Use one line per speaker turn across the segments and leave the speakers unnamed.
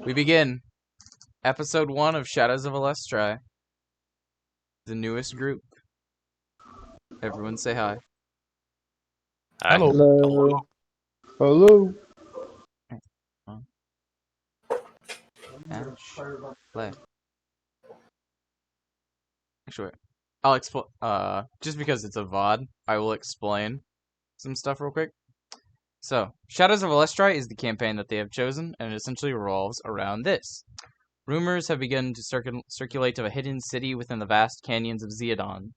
We begin episode 1 of Shadows of Elustrai, the newest group. Everyone say hi.
Hi.
Hello. Hello.
Ash, play. Actually, I'll explain. Just because it's a VOD, I will explain some stuff real quick. So, Shadows of Elustrai is the campaign that they have chosen, and it essentially revolves around this. Rumors have begun to circulate of a hidden city within the vast canyons of Zeodon.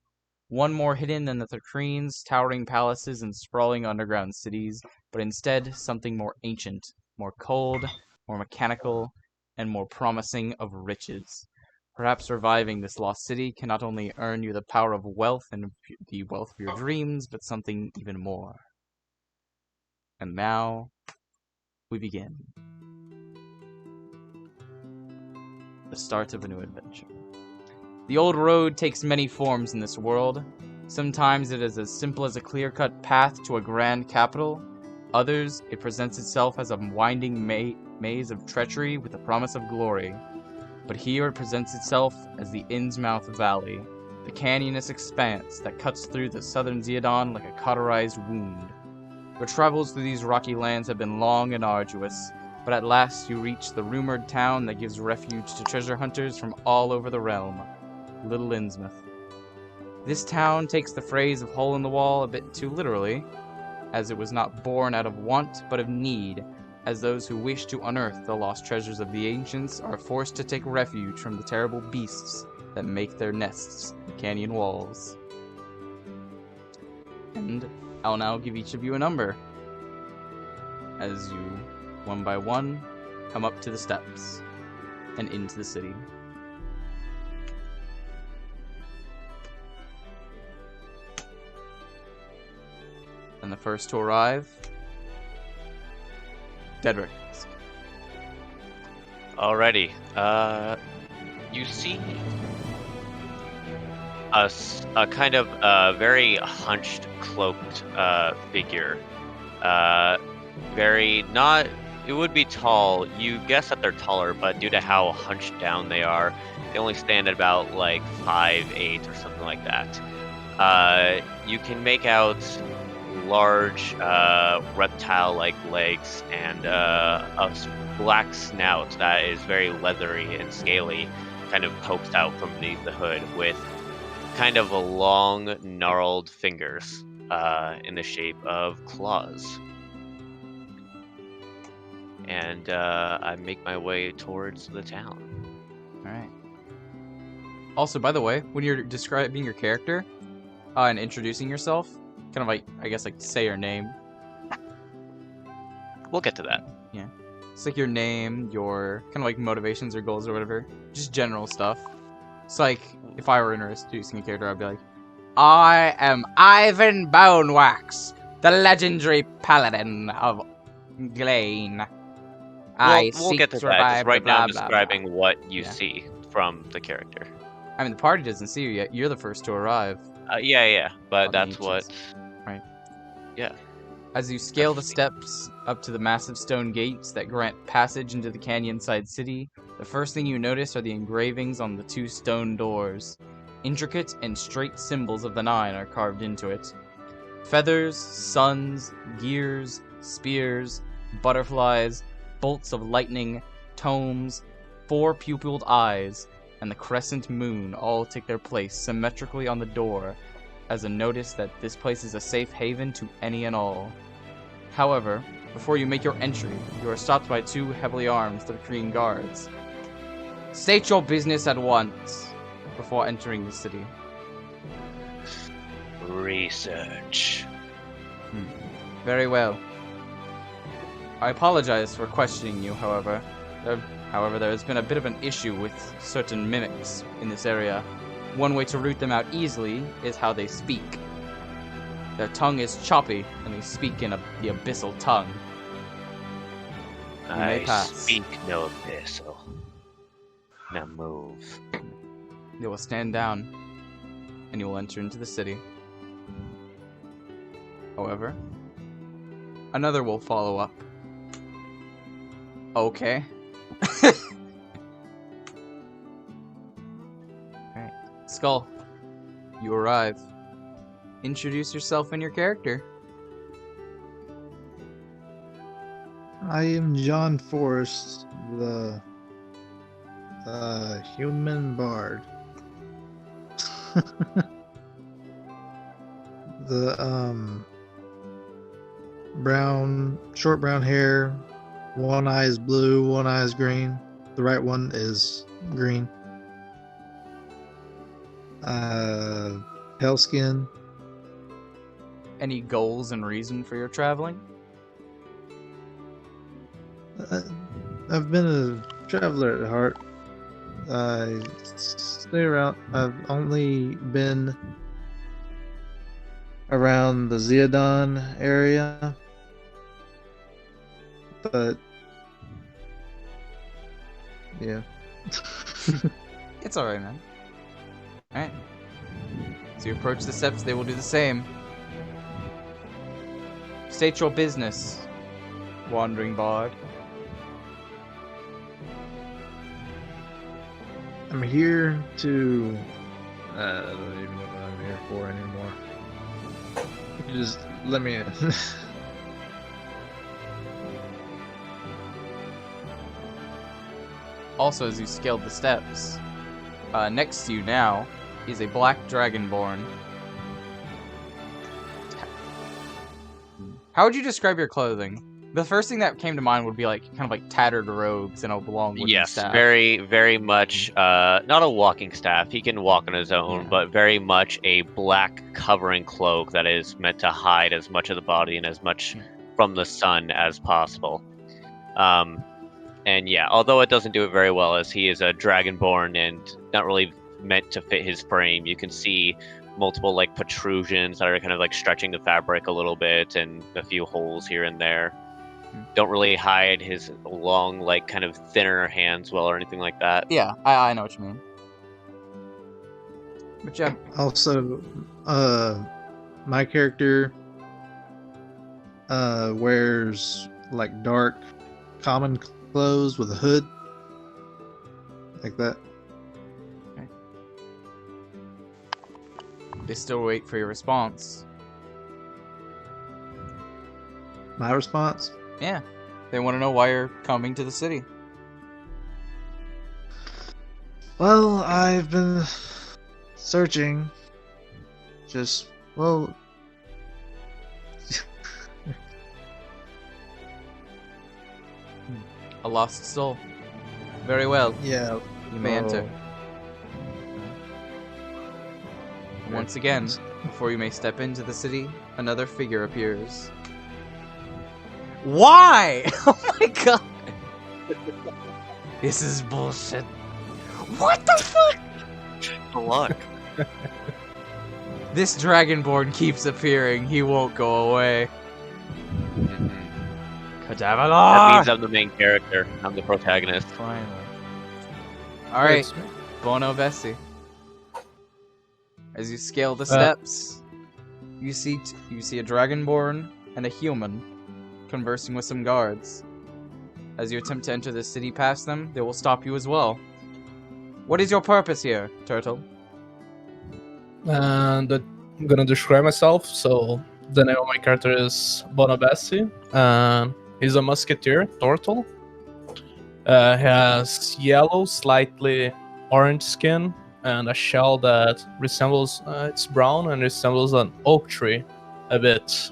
One more hidden than the Thrakreen's towering palaces and sprawling underground cities, but instead something more ancient, more cold, more mechanical, and more promising of riches. Perhaps reviving this lost city can not only earn you the power of wealth and the wealth of your dreams, but something even more. And now, we begin. The start of a new adventure. The old road takes many forms in this world. Sometimes it is as simple as a clear-cut path to a grand capital. Others, it presents itself as a winding maze of treachery with the promise of glory. But here it presents itself as the Innsmouth Valley, the canyonous expanse that cuts through the southern Zeodon like a cauterized wound. Your travels through these rocky lands have been long and arduous, but at last you reach the rumored town that gives refuge to treasure hunters from all over the realm, Little Innsmouth. This town takes the phrase of hole in the wall a bit too literally, as it was not born out of want but of need, as those who wish to unearth the lost treasures of the ancients are forced to take refuge from the terrible beasts that make their nests in canyon walls. And I'll now give each of you a number, as you, one by one, come up to the steps and into the city. And the first to arrive, Deadrixc.
Alrighty. You see a kind of very hunched, cloaked figure. It would be tall. You guess that they're taller, but due to how hunched down they are, they only stand at about like 5'8" or something like that. You can make out large reptile-like legs and a black snout that is very leathery and scaly, kind of pokes out from beneath the hood with kind of a long, gnarled fingers in the shape of claws. And I make my way towards the town.
Alright. Also, by the way, when you're describing your character and introducing yourself, kind of like, I guess, like, say your name.
We'll get to that.
Yeah. It's like your name, your kind of like motivations or goals or whatever. Just general stuff. It's like, if I were introducing a character, I'd be like, I am Ivan Bonewax, the legendary Paladin of Glane.
We'll get to that. Just right now I'm describing what you see from the character.
I mean, the party doesn't see you yet. You're the first to arrive.
Yeah, but that's what...
Right.
Yeah.
As you scale the steps up to the massive stone gates that grant passage into the canyon-side city, the first thing you notice are the engravings on the 2 stone doors. Intricate and straight symbols of the 9 are carved into it. Feathers, suns, gears, spears, butterflies, bolts of lightning, tomes, 4 pupilled eyes, and the crescent moon all take their place symmetrically on the door as a notice that this place is a safe haven to any and all. However, before you make your entry, you are stopped by 2 heavily armed Thrakreen guards. State your business at once before entering the city.
Research.
Very well. I apologize for questioning you, however. There has been a bit of an issue with certain mimics in this area. One way to root them out easily is how they speak. Their tongue is choppy, and they speak in the abyssal tongue.
I speak no abyssal. Now move.
They will stand down, and you will enter into the city. However, another will follow up. Okay. Alright. Skull, you arrive. Introduce yourself and your character.
I am John Forrest, the human bard. The short brown hair, one eye is blue, one eye is green. The right one is green. Pale skin.
Any goals and reason for your traveling?
I've been a traveler at heart. I stay around. I've only been around the Zeodon area, but yeah.
It's alright, man. Alright. So you approach the steps, they will do the same. State your business, wandering bard.
I'm here to. I don't even know what I'm here for anymore. Just let me in.
Also, as you scaled the steps, next to you now is a black Dragonborn. How would you describe your clothing? The first thing that came to mind would be like kind of like tattered robes and a long wooden staff.
Very, very much not a walking staff. He can walk on his own, but very much a black covering cloak that is meant to hide as much of the body and as much from the sun as possible. And yeah, although it doesn't do it very well, as he is a Dragonborn and not really meant to fit his frame, you can see multiple like protrusions that are kind of like stretching the fabric a little bit, and a few holes here and there. Don't really hide his long, like kind of thinner hands well or anything like that.
Yeah, I know what you mean. But yeah.
Also, my character wears like dark, common clothes with a hood, like that.
Okay. They still wait for your response.
My response?
Yeah, they want to know why you're coming to the city.
Well, I've been searching.
A lost soul. Very well.
Yeah.
You may enter. Once again, before you may step into the city, another figure appears. Why? Oh my god! This is bullshit. What the fuck?
The luck.
This Dragonborn keeps appearing. He won't go away.
That
Cadavillar!
means I'm the main character. I'm the protagonist.
Finally. Alright, Bono Besi. As you scale the steps, you see a Dragonborn and a human conversing with some guards. As you attempt to enter the city past them, they will stop you as well. What is your purpose here, Tortle?
And I'm gonna describe myself. So the name of my character is Bono Besi, and he's a musketeer, Tortle. He has yellow, slightly orange skin, and a shell that resembles, it's brown and resembles an oak tree a bit.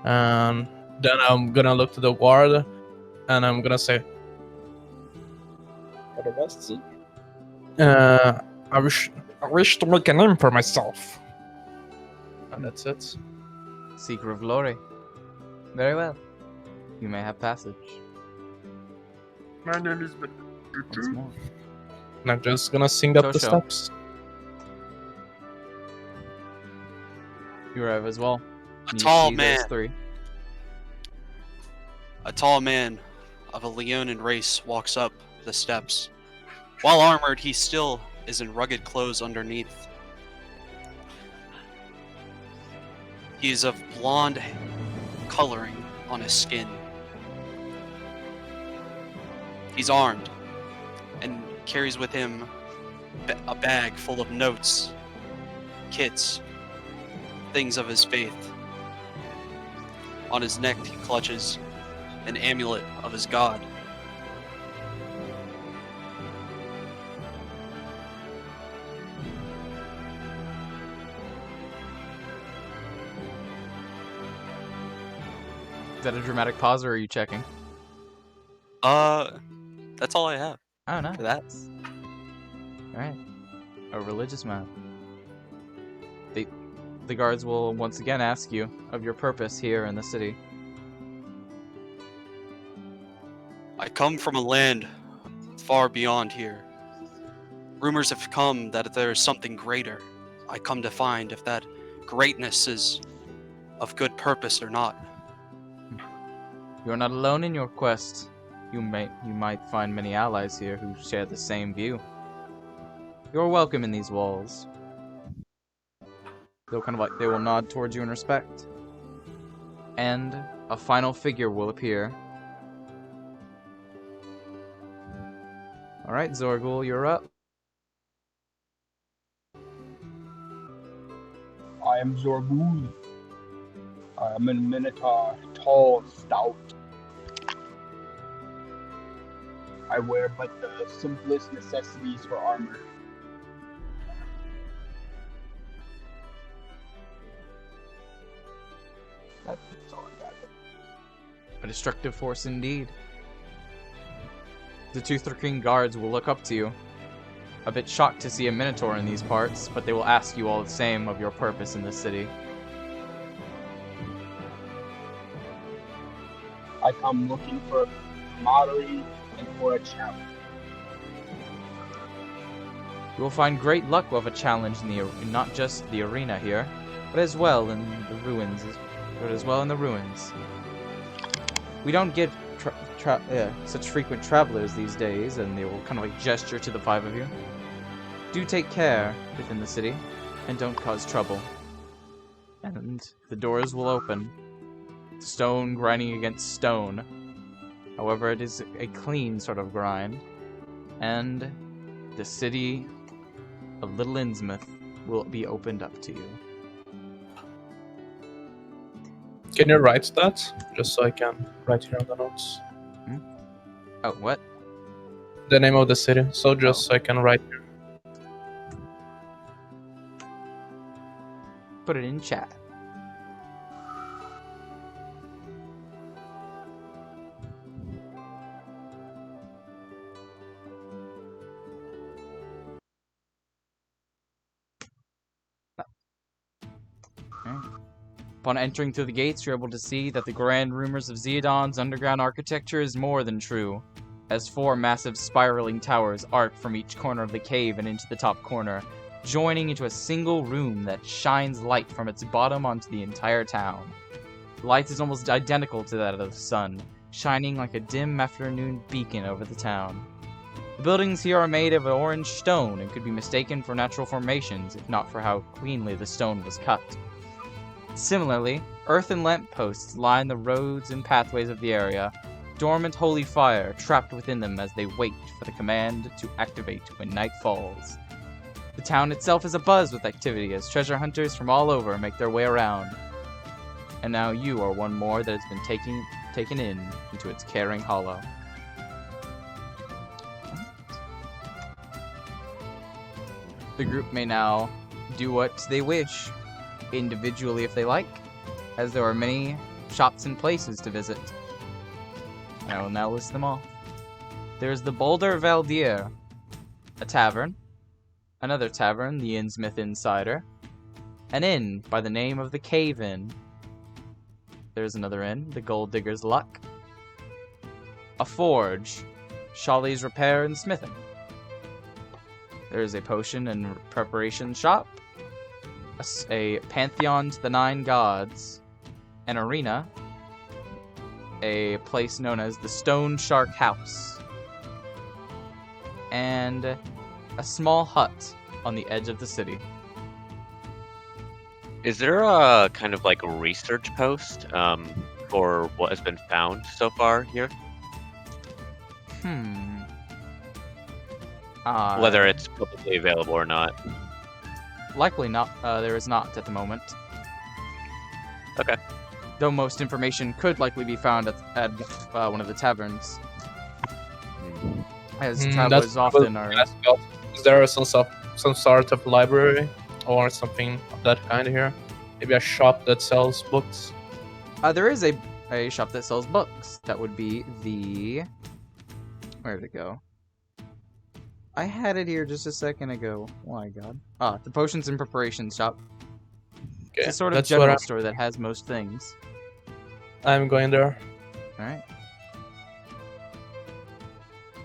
And then I'm gonna look to the guard, and I'm gonna say, Bono Besi. I wish to make a name for myself. And that's it.
Seeker of glory. Very well. You may have passage.
My name is
Once more.
And I'm just gonna sing up the
ToSho.
steps.
You arrive as well.
A
You
tall
see
man.
those three.
A tall man of a Leonin race walks up the steps. While armored, he still is in rugged clothes underneath. He is of blonde coloring on his skin. He's armed and carries with him a bag full of notes, kits, things of his faith. On his neck, he clutches an amulet of his god.
Is that a dramatic pause, or are you checking?
That's all I have
Oh, no.
for that.
Alright. A religious man. The guards will once again ask you of your purpose here in the city.
I come from a land far beyond here. Rumors have come that there is something greater. I come to find if that greatness is of good purpose or not.
You are not alone in your quest. You might find many allies here who share the same view. You are welcome in these walls. They will nod towards you in respect. And a final figure will appear. Alright, Zorg-Ul, you're up.
I am Zorg-Ul. I am a Minotaur, tall, stout. I wear but the simplest necessities for armor. That's all I got.
A destructive force indeed. The two King guards will look up to you, a bit shocked to see a Minotaur in these parts, but they will ask you all the same of your purpose in this city.
I come looking for camaraderie and for a challenge.
You will find great luck with a challenge in not just the arena here, but as well in the ruins. We don't get such frequent travelers these days, and they will kind of like gesture to the five of you. Do take care within the city, and don't cause trouble. And the doors will open. Stone grinding against stone. However, it is a clean sort of grind. And the city of Little Innsmouth will be opened up to you.
Can you write that? Just so I can write here on the notes.
Oh, what?
The name of the city, so just so I can write here.
Put it in chat. Upon entering through the gates, you're able to see that the grand rumors of Zeodon's underground architecture is more than true, as 4 massive spiraling towers arc from each corner of the cave and into the top corner, joining into a single room that shines light from its bottom onto the entire town. The light is almost identical to that of the sun, shining like a dim afternoon beacon over the town. The buildings here are made of orange stone and could be mistaken for natural formations, if not for how cleanly the stone was cut. Similarly, earthen lampposts line the roads and pathways of the area, dormant holy fire trapped within them as they wait for the command to activate when night falls. The town itself is abuzz with activity as treasure hunters from all over make their way around. And now you are one more that has been taken into its caring hollow. The group may now do what they wish, individually if they like, as there are many shops and places to visit. I will now list them all. There is the Boulder Valdir, a tavern, another tavern, the Innsmouth Insider, an inn by the name of the Cave Inn. There's another inn, the Gold Digger's Luck, a forge, Shawley's Repair and Smithing. There is a potion and preparation shop, a pantheon to the 9 gods, an arena, a place known as the Stone Shark House, and a small hut on the edge of the city.
Is there a kind of like a research post for what has been found so far here? Whether it's publicly available or not.
Likely not. There is not at the moment.
Okay.
Though most information could likely be found at one of the taverns. As travelers often are.
Is there some sort of library or something of that kind here? Maybe a shop that sells books?
There is a shop that sells books. That would be the... Where did it go? I had it here just a second ago. Oh my god. The Potions and Preparations shop.
Okay,
It's a sort of
that's
general
what
store that has most things.
I'm going there.
Alright.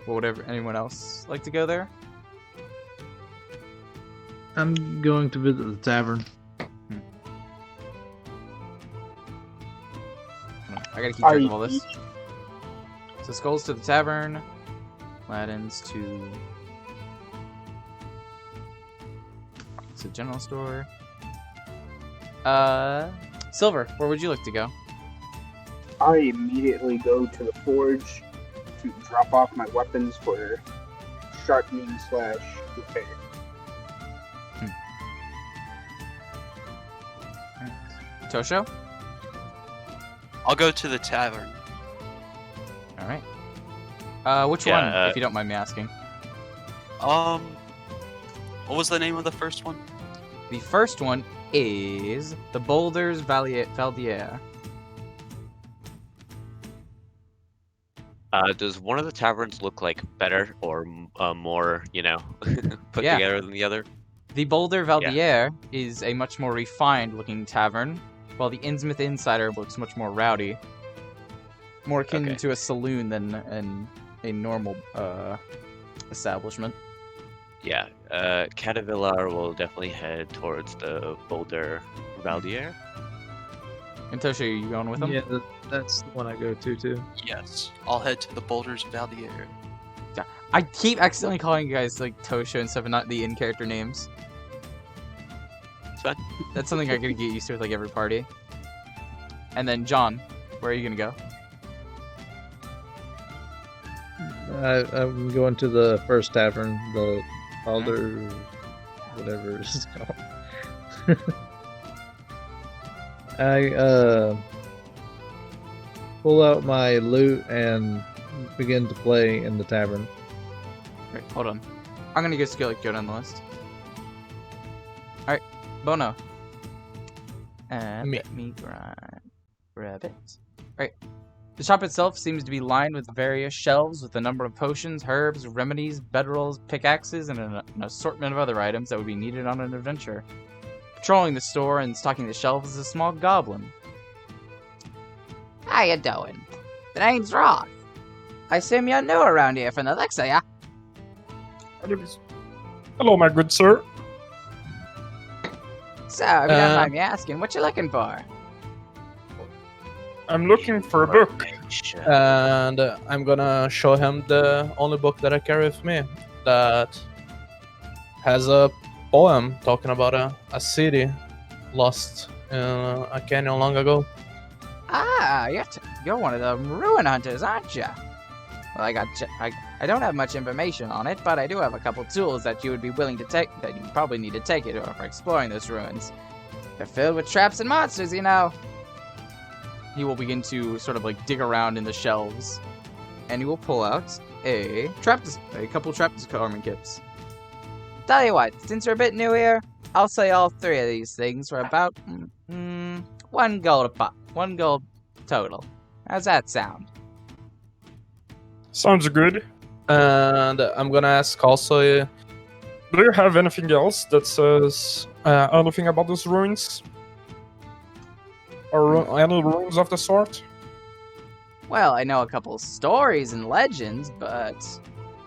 Well, would anyone else like to go there?
I'm going to visit the tavern.
I gotta keep track of all this. So Skull's to the tavern. Laden's to... It's a general store. Silver, where would you like to go?
I immediately go to the forge to drop off my weapons for sharpening / repair.
ToSho?
I'll go to the tavern.
Alright. Which
Yeah,
one, if you don't mind me asking?
What was the name of the first one?
The first one is the Boulders Valdier.
Does one of the taverns look like better or more, put
Yeah.
together than the other?
The Boulder Valdier is a much more refined looking tavern, while the Innsmouth Insider looks much more rowdy. More akin
Okay.
to a saloon than a normal establishment.
Yeah, Cadavillar will definitely head towards the Boulder Valdier.
And ToSho, you going with them?
Yeah, that's the one I go to too.
Yes. I'll head to the Boulders Valdier.
I keep accidentally calling you guys like ToSho and stuff and not the in-character names.
It's fine.
That's something I gotta get used to with like every party. And then John, where are you gonna go?
I'm going to the first tavern, the Alder, whatever it's called. I pull out my lute and begin to play in the tavern.
Wait, hold on. I'm gonna just go down the list. Alright, Bono.
Me.
Let me grab it. Alright. The shop itself seems to be lined with various shelves with a number of potions, herbs, remedies, bedrolls, pickaxes, and an assortment of other items that would be needed on an adventure. Patrolling the store and stocking the shelves is a small goblin. How you doing? The name's Roth. I assume you're new around here from the Lex, are ya?
Hello, my good sir.
So, if you don't mind me asking, what you looking for?
I'm looking for a book.
And I'm gonna show him the only book that I carry with me that has a poem talking about a city lost in a canyon long ago.
Ah, you're one of the ruin hunters, aren't you? Well, I don't have much information on it, but I do have a couple tools that you would be willing to take, that you probably need to take it for exploring those ruins. They're filled with traps and monsters, you know. He will begin to sort of like dig around in the shelves, and he will pull out a couple trap disarming kits. Tell you what, since you're a bit new here, I'll sell you all 3 of these things for about 1 gold a pop, 1 gold total. How's that sound?
Sounds good.
And I'm gonna ask also,
Do you have anything else that says anything about those ruins? Or any ruins of the sort?
Well, I know a couple stories and legends, but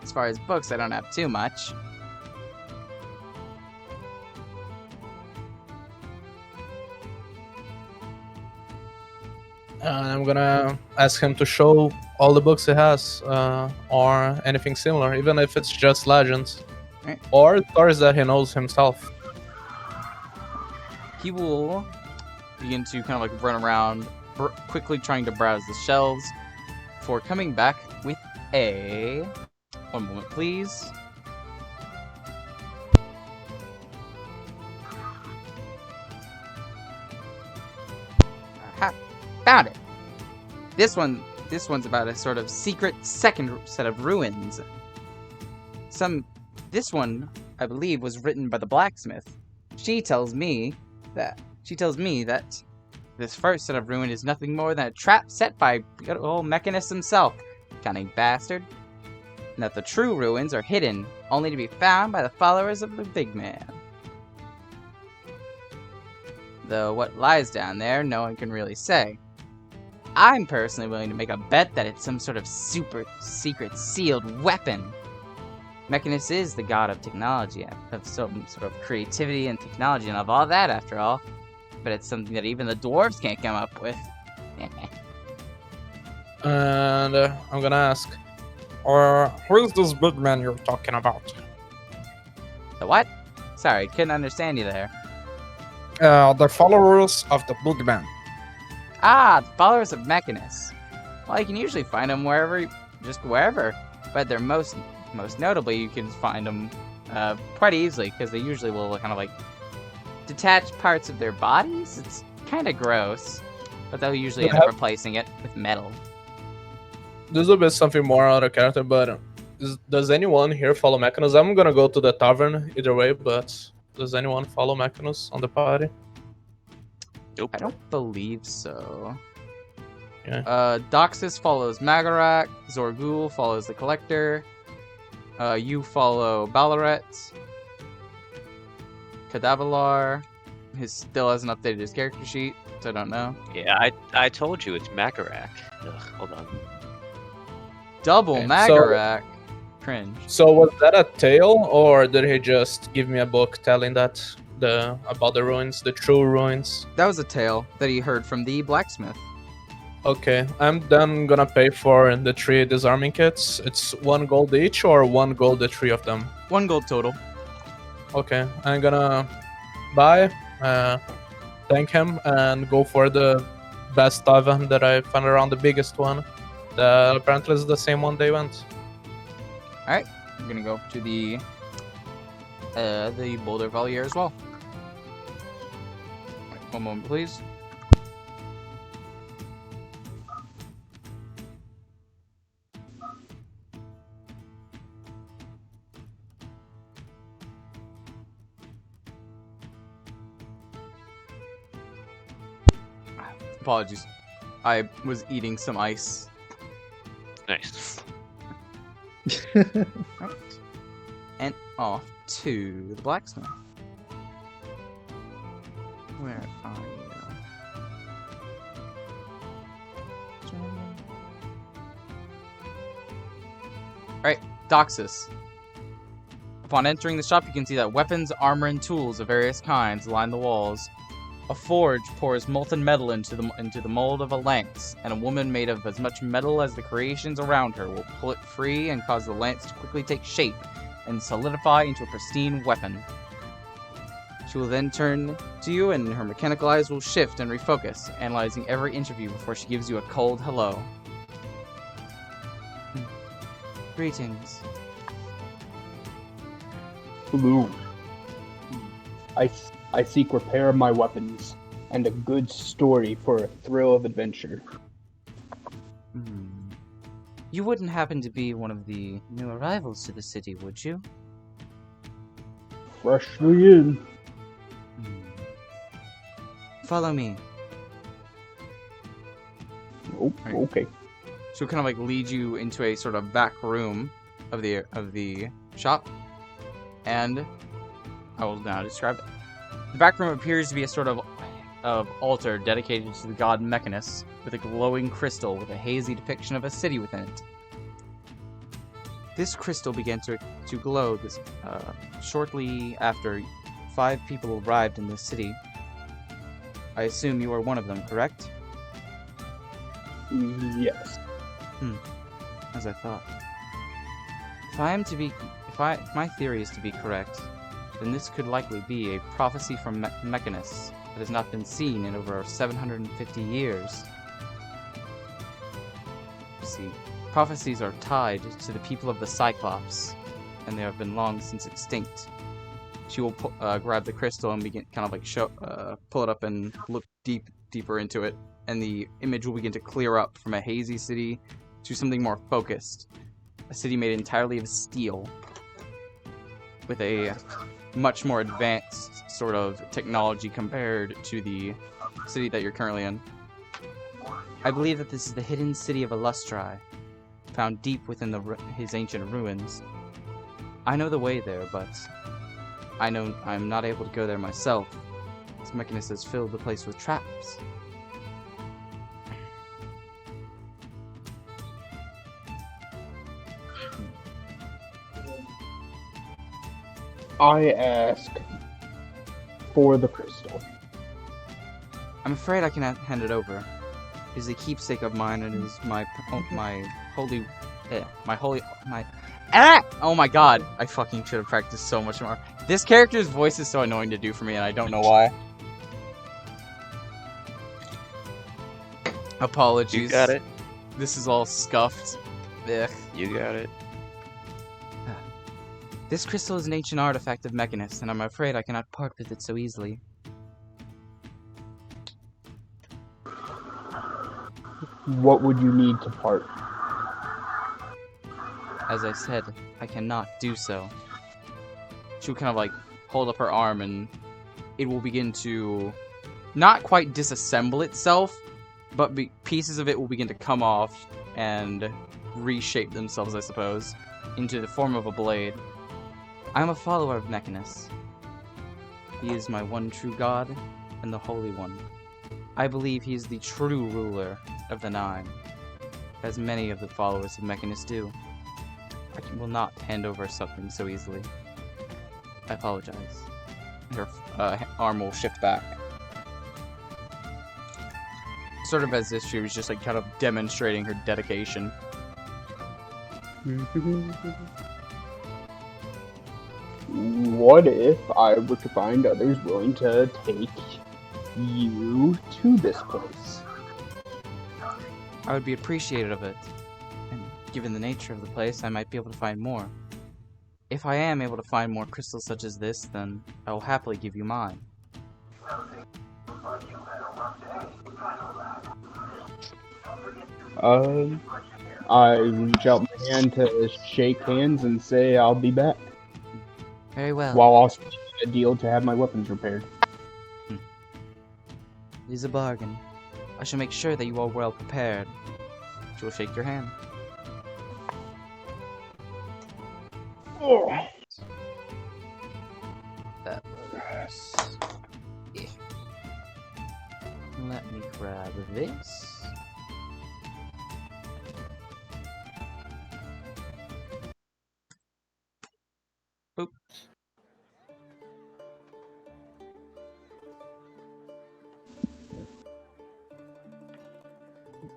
as far as books, I don't have too much.
and I'm gonna ask him to show all the books he has, or anything similar, even if it's just legends,
Right.
or stories that he knows himself.
He will begin to kind of like run around, quickly trying to browse the shelves, before coming back with a... One moment, please. Aha, found it. This one's about a sort of secret second set of ruins. This one, I believe, was written by the blacksmith. She tells me that this first set of ruin is nothing more than a trap set by good old Mechanist himself, cunning bastard. And that the true ruins are hidden, only to be found by the followers of the big man. Though what lies down there, no one can really say. I'm personally willing to make a bet that it's some sort of super secret sealed weapon. Mechanist is the god of technology, of some sort of creativity and technology and of all that after all. But it's something that even the dwarves can't come up with.
And I'm gonna ask,
Who is this big man you're talking about?
The what? Sorry, couldn't understand you there.
The followers of the big man.
Ah, the followers of Mechanist. Well, you can usually find them wherever, just wherever. But they're most notably, you can find them quite easily, because they usually will kind of like detach parts of their bodies. It's kind of gross, but they'll usually end up replacing it with metal.
this will be something more out of character, but does anyone here follow Mechanus? I'm gonna go to the tavern either way, but does anyone follow Mechanus on the party?
Nope.
I don't believe so.
Yeah.
Doxis follows Magarak. Zorg-Ul follows the Collector. You follow Ballaret. Cadavillar. He still hasn't updated his character sheet, so I don't know.
Yeah, I told you it's Magarak. Ugh, hold on.
Double
Okay,
Magarak. Cringe.
So was that a tale, or did he just give me a book telling that about the ruins, the true ruins?
That was a tale that he heard from the blacksmith.
Okay, I'm then gonna pay for the 3 disarming kits. It's 1 gold each, or 1 gold the 3 of them?
1 gold total.
Okay, I'm gonna buy, thank him, and go for the best tavern that I found around, the biggest one. That apparently is the same one they went.
Alright, I'm gonna go to the Boulder Valley as well. Right, 1 moment, please. Apologies. I was eating some ice.
Nice.
Right. And off to the blacksmith. Where are you? Alright, Doxis. Upon entering the shop, you can see that weapons, armor, and tools of various kinds line the walls. A forge pours molten metal into the mold of a lance, and a woman made of as much metal as the creations around her will pull it free and cause the lance to quickly take shape and solidify into a pristine weapon. She will then turn to you, and her mechanical eyes will shift and refocus, analyzing every inch of you before she gives you a cold hello. Greetings.
Hello. I seek repair of my weapons, and a good story for a thrill of adventure.
You wouldn't happen to be one of the new arrivals to the city, would you?
Freshly in.
Follow me.
Oh,
Right.
okay.
She'll kind of like lead you into a sort of back room of the shop, and I will now describe it. The back room appears to be a sort of altar dedicated to the god Mechanus, with a glowing crystal with a hazy depiction of a city within it. This crystal began to glow shortly after 5 people arrived in this city. I assume you are one of them, correct?
Yes.
As I thought. If my theory is to be correct, then this could likely be a prophecy from Mechanus that has not been seen in over 750 years. See, Prophecies are tied to the people of the Cyclops, and they have been long since extinct. She will grab the crystal and begin kind of like pull it up and look deeper into it, and the image will begin to clear up from a hazy city to something more focused. A city made entirely of steel, with a much more advanced sort of technology compared to the city that you're currently in. I believe that this is the hidden city of Elustrai, found deep within his ancient ruins. I know the way there, but I know I'm not able to go there myself. This Mechanist has filled the place with traps.
I ask for the crystal.
I'm afraid I cannot hand it over. It is a keepsake of mine, and it is my holy. Oh my god! I fucking should have practiced so much more. This character's voice is so annoying to do for me, and I don't know why. Apologies.
You got it.
This is all scuffed. Ugh.
You got it.
This crystal is an ancient artifact of Mechanist, and I'm afraid I cannot part with it so easily.
What would you need to part?
As I said, I cannot do so. She'll kind of like hold up her arm, and it will begin to not quite disassemble itself, but pieces of it will begin to come off and reshape themselves, I suppose, into the form of a blade. I am a follower of Mechanist. He is my one true god and the Holy One. I believe he is the true ruler of the Nine, as many of the followers of Mechanist do. I will not hand over something so easily. I apologize. Her arm will shift back. Sort of as if she was just like kind of demonstrating her dedication.
What if I were to find others willing to take you to this place?
I would be appreciative of it, and given the nature of the place, I might be able to find more. If I am able to find more crystals such as this, then I will happily give you mine.
I reach out my hand to shake hands and say I'll be back.
Very well.
While also making a deal to have my weapons repaired.
It is a bargain. I shall make sure that you are well prepared. She will shake your hand.
Oh.
That works. Yeah. Let me grab this. Boop.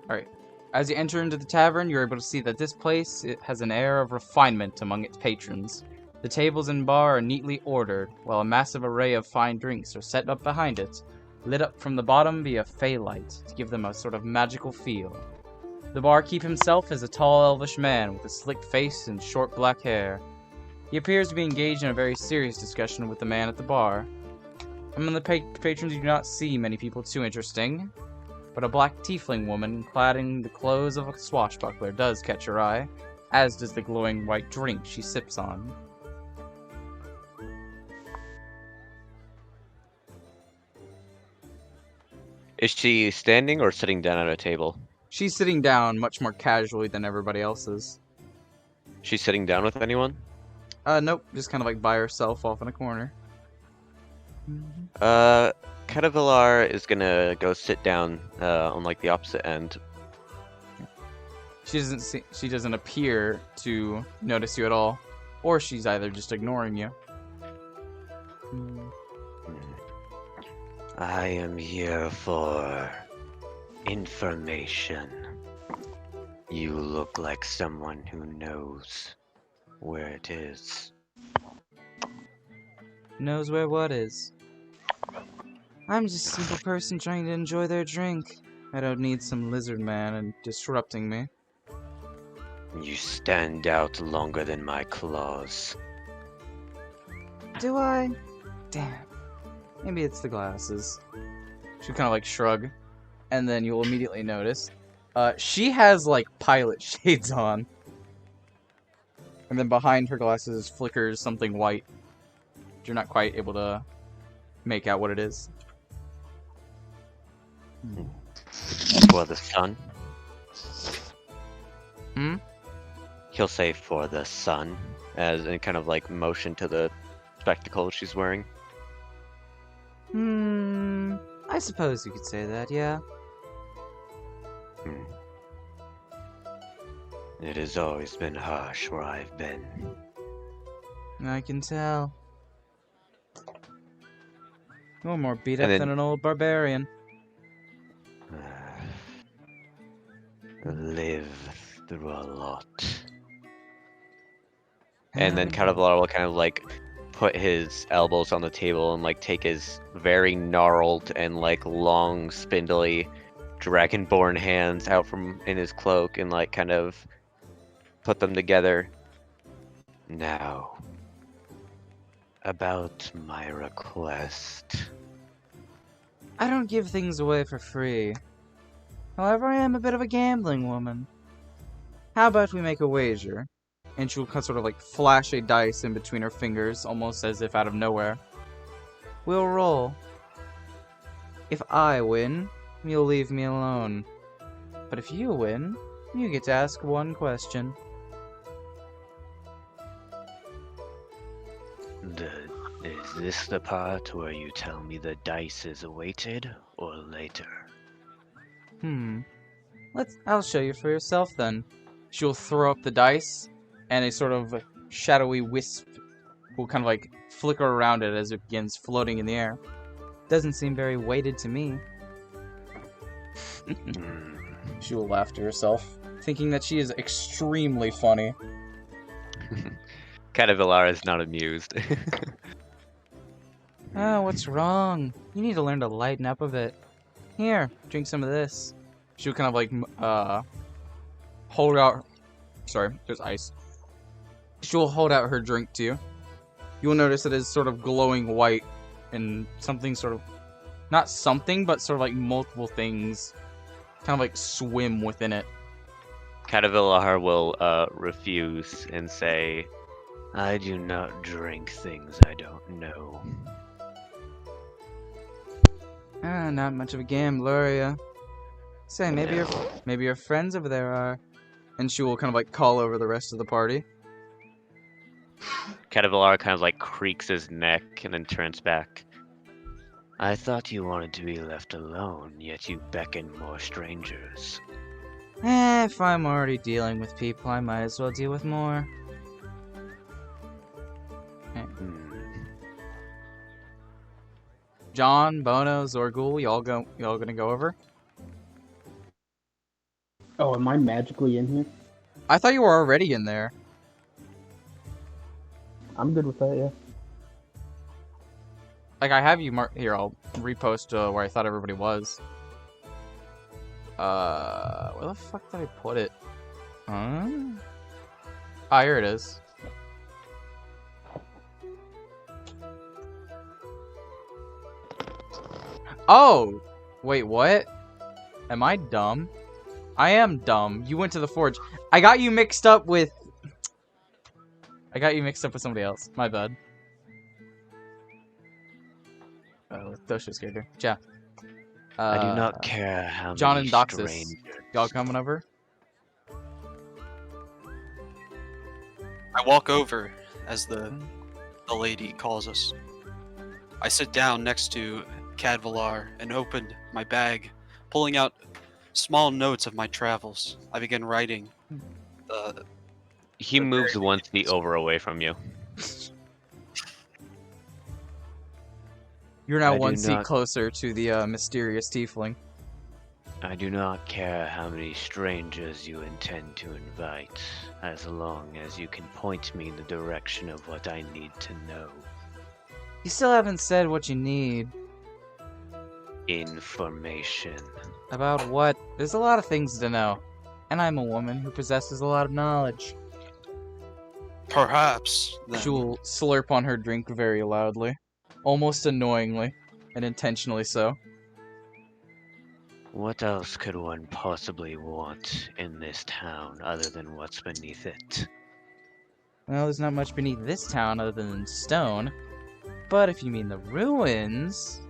Alright. As you enter into the tavern, you're able to see that this place has an air of refinement among its patrons. The tables and bar are neatly ordered, while a massive array of fine drinks are set up behind it, lit up from the bottom via fey light to give them a sort of magical feel. The barkeep himself is a tall elvish man with a slick face and short black hair. He appears to be engaged in a very serious discussion with the man at the bar. Among the patrons, you do not see many people too interesting, but a black tiefling woman clad in the clothes of a swashbuckler does catch your eye, as does the glowing white drink she sips on.
Is she standing or sitting down at a table?
She's sitting down much more casually than everybody else is.
She's sitting down with anyone?
Nope, just kind of like by herself off in a corner.
Cadavillar is gonna go sit down on like the opposite end.
She doesn't appear to notice you at all, or she's either just ignoring you.
I am here for information. You look like someone who knows where it is.
Knows where what is. I'm just a simple person trying to enjoy their drink. I don't need some lizard man and disrupting me.
You stand out longer than my claws.
Do I? Damn. Maybe it's the glasses. She kind of like shrug, and then you'll immediately notice she has like pilot shades on, and then behind her glasses flickers something white. You're not quite able to make out what it is.
For the sun?
Hmm?
He'll say for the sun, and kind of like motion to the spectacles she's wearing.
I suppose you could say that, yeah.
It has always been harsh where I've been.
I can tell. You're more beat up
And then-
than an old barbarian.
Live through a lot. And then Cadavillar will kind of like put his elbows on the table and like take his very gnarled and like long, spindly Dragonborn hands out from in his cloak and like kind of put them together. Now, about my request.
I don't give things away for free. However, I am a bit of a gambling woman. How about we make a wager? And she'll sort of like flash a dice in between her fingers, almost as if out of nowhere. We'll roll. If I win, you'll leave me alone. But if you win, you get to ask one question.
Is this the part where you tell me the dice is weighted, or later?
I'll show you for yourself then. She'll throw up the dice, and a sort of shadowy wisp will kind of like flicker around it as it begins floating in the air. Doesn't seem very weighted to me. She will laugh to herself, thinking that she is extremely funny.
Cadavillar is not amused.
What's wrong? You need to learn to lighten up a bit. Here, drink some of this. She'll kind of like, hold out. Sorry, there's ice. She'll hold out her drink to you. You'll notice it is sort of glowing white and something sort of, not something, but sort of like multiple things kind of like swim within it.
Cadavillar will refuse and say, I do not drink things I don't know.
Not much of a gambler, are ya? Say, maybe your friends over there are. And she will kind of like call over the rest of the party.
Cadavillar kind of like creaks his neck and then turns back. I thought you wanted to be left alone, yet you beckon more strangers.
If I'm already dealing with people, I might as well deal with more. John, Bono, Zorg-Ul, y'all gonna go over?
Oh, am I magically in here?
I thought you were already in there.
I'm good with that, yeah.
Like, I have you marked here. I'll repost where I thought everybody was. Where the fuck did I put it? Huh? Ah, here it is. Oh! Wait, what? Am I dumb? I am dumb. You went to the forge. I got you mixed up with somebody else. My bad. Oh, ToSho's character. Yeah.
I do not care how
John
many
and Doxis.
strangers.
Y'all coming over?
I walk over as the lady calls us. I sit down next to Cadavillar and open my bag, pulling out small notes of my travels. I begin writing.
He moves 1 feet away from you.
You're now
I do
1 seat
not-
closer to the mysterious tiefling.
I do not care how many strangers you intend to invite, as long as you can point me in the direction of what I need to know.
You still haven't said what you need.
Information.
About what? There's a lot of things to know. and I'm a woman who possesses a lot of knowledge.
Perhaps. Then.
She will slurp on her drink very loudly, almost annoyingly, and intentionally so.
What else could one possibly want in this town other than what's beneath it?
Well, there's not much beneath this town other than stone. But if you mean the ruins,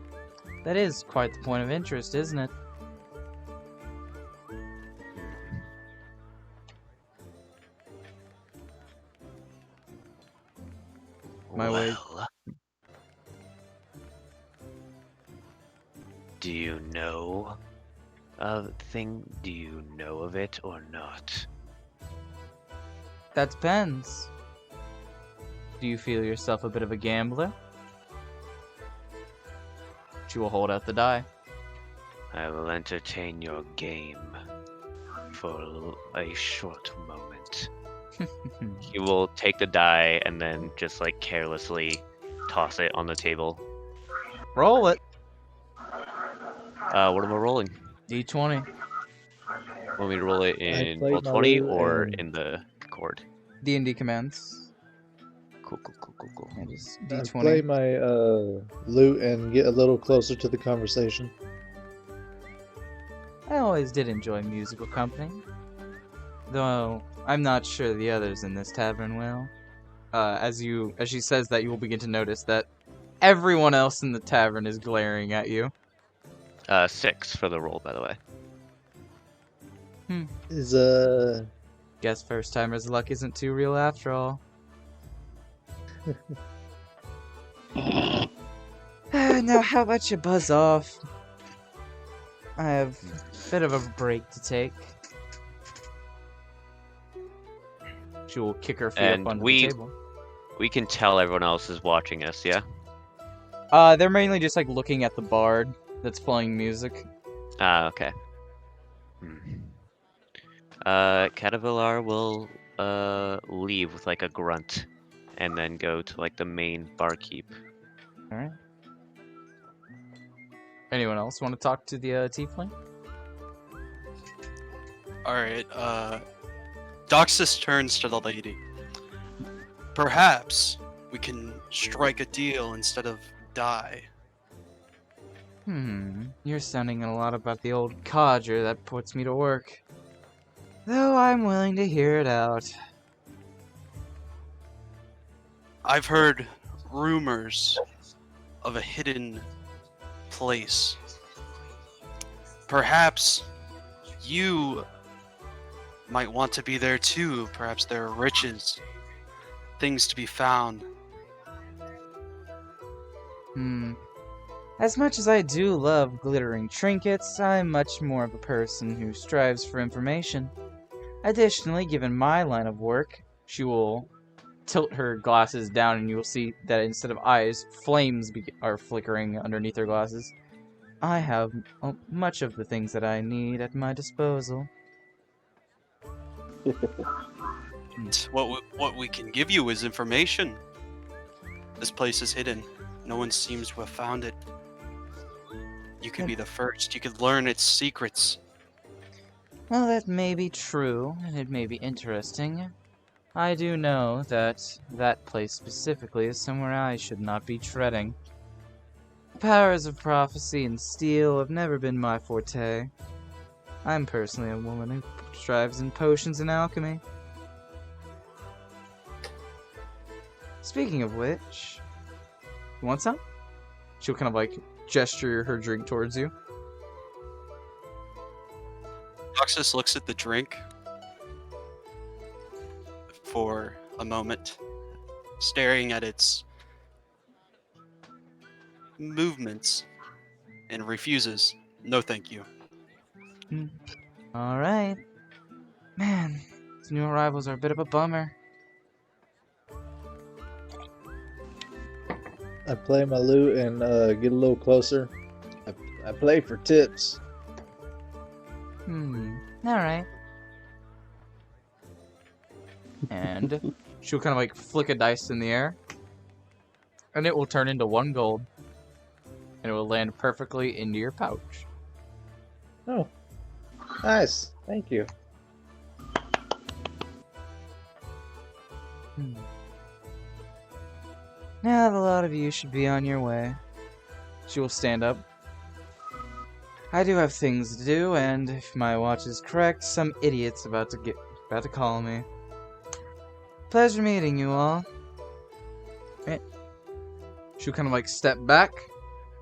that is quite the point of interest, isn't it? My way.
Well, do you know of Do you know of it or not?
That depends. Do you feel yourself a bit of a gambler? She will hold out the die.
I will entertain your game for a short moment. He will take the die and then just like carelessly toss it on the table.
Roll it.
What am I rolling?
D20.
Want me to roll it
I
in
played
Roll20
my
or
and-
in the cord?
D&D commands.
Cool.
That is
I
D20.
play my loot and get a little closer to the conversation.
I always did enjoy musical company. Though I'm not sure the others in this tavern will. As she says that, you will begin to notice that everyone else in the tavern is glaring at you.
6 for the roll, by the way.
Is
Guess first timer's luck isn't too real after all. Now how about you buzz off? I have a bit of a break to take. She will kick her feet
And
up onto
we-
the table.
We can tell everyone else is watching us, yeah?
They're mainly just like looking at the bard that's playing music.
Okay. Cadavillar will leave with like a grunt and then go to like the main barkeep.
Alright. Anyone else want to talk to the tiefling?
Alright, Doxis turns to the lady. Perhaps we can strike a deal instead of die.
You're sounding a lot about the old codger that puts me to work. Though I'm willing to hear it out.
I've heard rumors of a hidden place. Perhaps you might want to be there too. Perhaps there are riches, things to be found.
As much as I do love glittering trinkets, I'm much more of a person who strives for information. Additionally, given my line of work, she will tilt her glasses down and you will see that instead of eyes, flames are flickering underneath her glasses. I have much of the things that I need at my disposal.
And what we can give you is information. This place is hidden. No one seems to have found it. You could be the first. You could learn its secrets.
Well, that may be true, and it may be interesting. I do know that that place specifically is somewhere I should not be treading. The powers of prophecy and steel have never been my forte. I'm personally a woman who strives in potions and alchemy. Speaking of which, you want some? She'll kind of like gesture her drink towards you.
Doxis looks at the drink for a moment, staring at its movements, and refuses. No, thank you.
Alright. Man, these new arrivals are a bit of a bummer.
I play my loot and get a little closer. I play for tips.
Alright. And she'll kind of like flick a dice in the air. And it will turn into 1 gold. And it will land perfectly into your pouch.
Oh, nice. Thank you.
Now the lot of you should be on your way. She will stand up. I do have things to do, and if my watch is correct, some idiot's about to call me. Pleasure meeting you all. Right. She'll kind of like step back,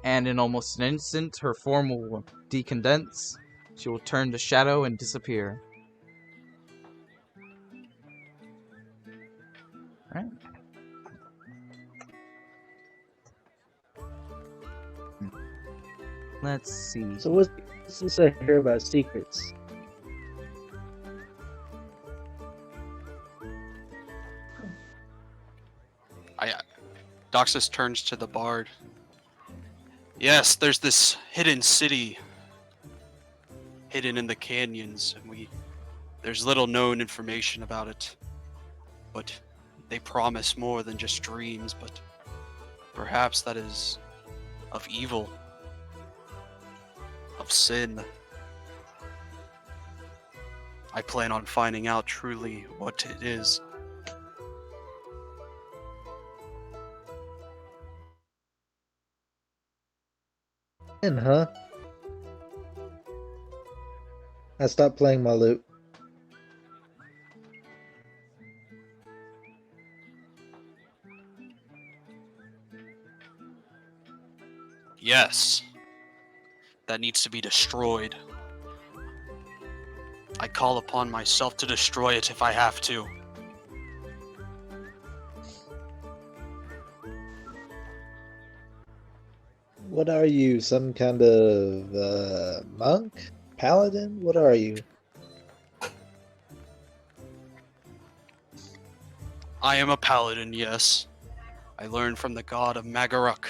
and in almost an instant, her form will decondense. She will turn to shadow and disappear. Alright. Let's see.
So what's this I hear about secrets?
Doxis turns to the bard. Yes, there's this hidden city, hidden in the canyons, and there's little known information about it. But they promise more than just dreams, but perhaps that is of evil, of sin. I plan on finding out truly what it is.
Huh? I stopped playing my lute.
Yes. That needs to be destroyed. I call upon myself to destroy it if I have to.
What are you? Some kind of monk? Paladin? What are you?
I am a paladin, yes. I learned from the god of Magaruk.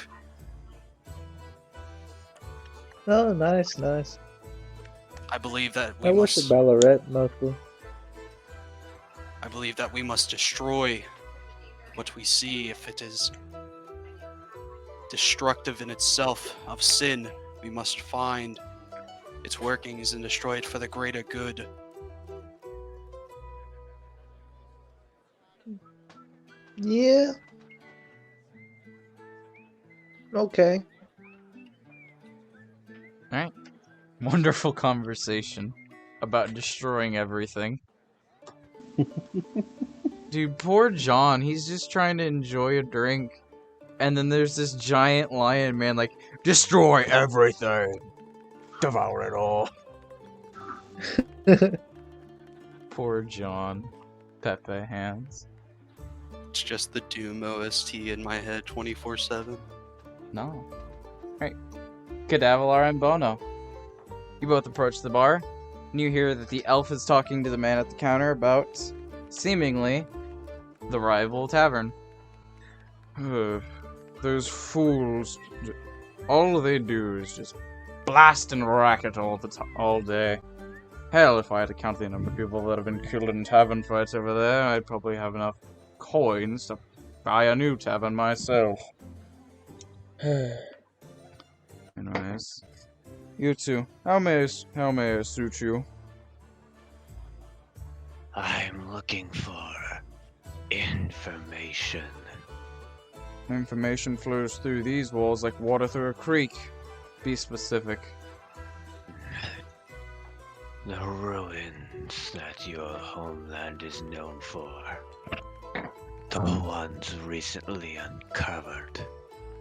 Oh, nice, nice.
I believe that
I worship Ballarat mostly.
I believe that we must destroy what we see. If it is destructive in itself of sin, we must find its workings and destroy it for the greater good.
Yeah. Okay.
Alright. Wonderful conversation about destroying everything. Dude, poor John. He's just trying to enjoy a drink. And then there's this giant lion man like, destroy everything. Devour it all. Poor John. Pepe hands.
It's just the Doom OST in my head 24/7.
No. Alright. Cadavillar and Bono. You both approach the bar, and you hear that the elf is talking to the man at the counter about, seemingly, the rival tavern. Those fools, all they do is just blast and racket all day. Hell, if I had to count the number of people that have been killed in tavern fights over there, I'd probably have enough coins to buy a new tavern myself. Anyways, you two, how may I suit you?
I'm looking for information.
Information flows through these walls like water through a creek. Be specific.
The ruins that your homeland is known for. The ones recently uncovered.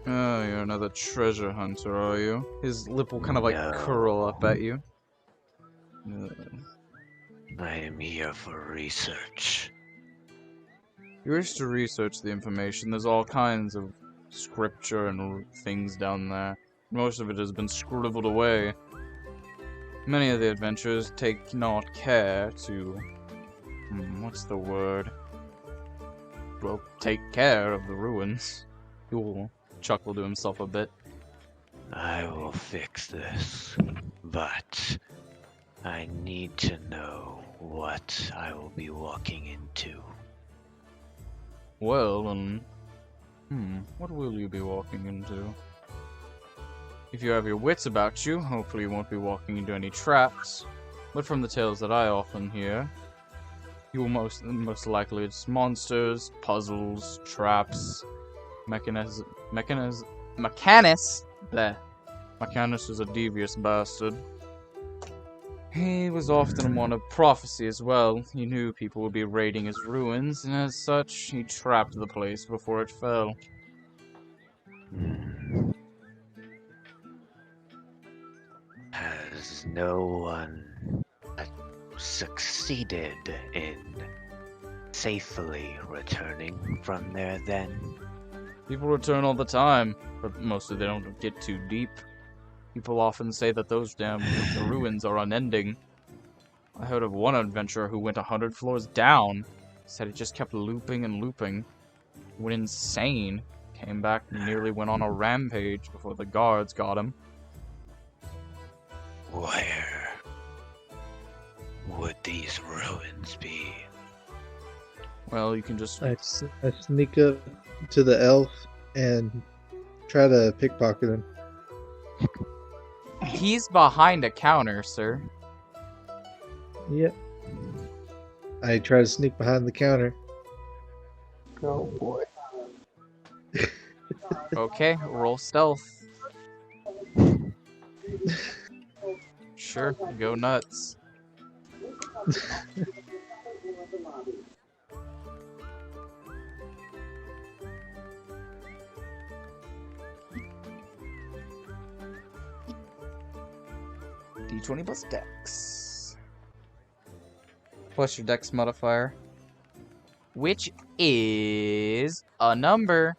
Oh, you're another treasure hunter, are you? His lip will kind of like curl up at you.
I am here for research.
You wish to research the information. There's all kinds of scripture and things down there. Most of it has been scribbled away. Many of the adventurers take not care to... what's the word? Well, take care of the ruins. He will chuckle to himself a bit.
I will fix this, but I need to know what I will be walking into.
Well, what will you be walking into? If you have your wits about you, hopefully you won't be walking into any traps. But from the tales that I often hear, You will most likely it's monsters, puzzles, traps, Mechanus. There. Mechanus is a devious bastard. He was often one of prophecy as well. He knew people would be raiding his ruins, and as such, he trapped the place before it fell.
Has no one succeeded in safely returning from there then?
People return all the time, but mostly they don't get too deep. People often say that those damn ruins are unending. I heard of one adventurer who went 100 floors down. Said it just kept looping and looping. Went insane. Came back and nearly went on a rampage before the guards got him.
Where would these ruins be?
Well, you can just...
I sneak up to the elf and try to pickpocket him.
He's behind a counter, sir.
Yep. I try to sneak behind the counter.
Oh boy.
Okay, roll stealth. Sure, go nuts. D20 plus dex. Plus your dex modifier. Which is a number.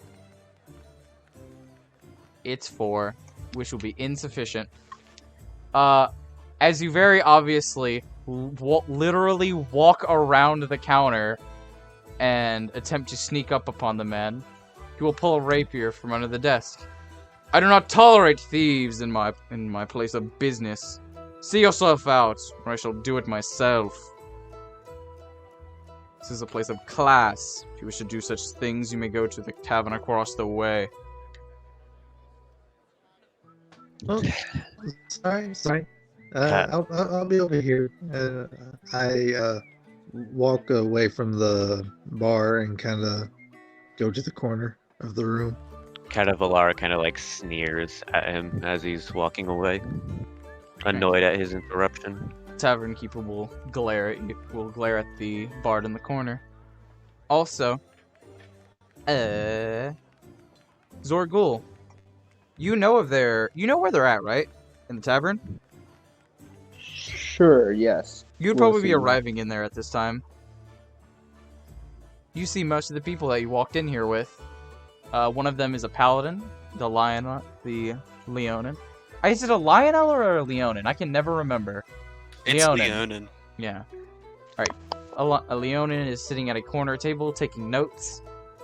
It's 4, which will be insufficient. As you very obviously literally walk around the counter and attempt to sneak up upon the man, he will pull a rapier from under the desk. I do not tolerate thieves in my place of business. See yourself out, or I shall do it myself. This is a place of class. If you wish to do such things, you may go to the tavern across the way.
Oh, sorry. I'll be over here. I walk away from the bar and kind of go to the corner of the room.
Cadavillar kind of like sneers at him as he's walking away, annoyed at his interruption.
Tavern keeper will glare at the bard in the corner. Also, Zorg-Ul, you know where they're at, right? In the tavern?
Sure, yes.
You'd
We'll
probably be
see.
arriving in there at this time. You see most of the people that you walked in here with. One of them is a paladin, the Leonin. Is it a Lionel or a Leonin? I can never remember.
It's
Leonin.
Leonin.
Yeah. Alright. A Leonin is sitting at a corner table taking notes,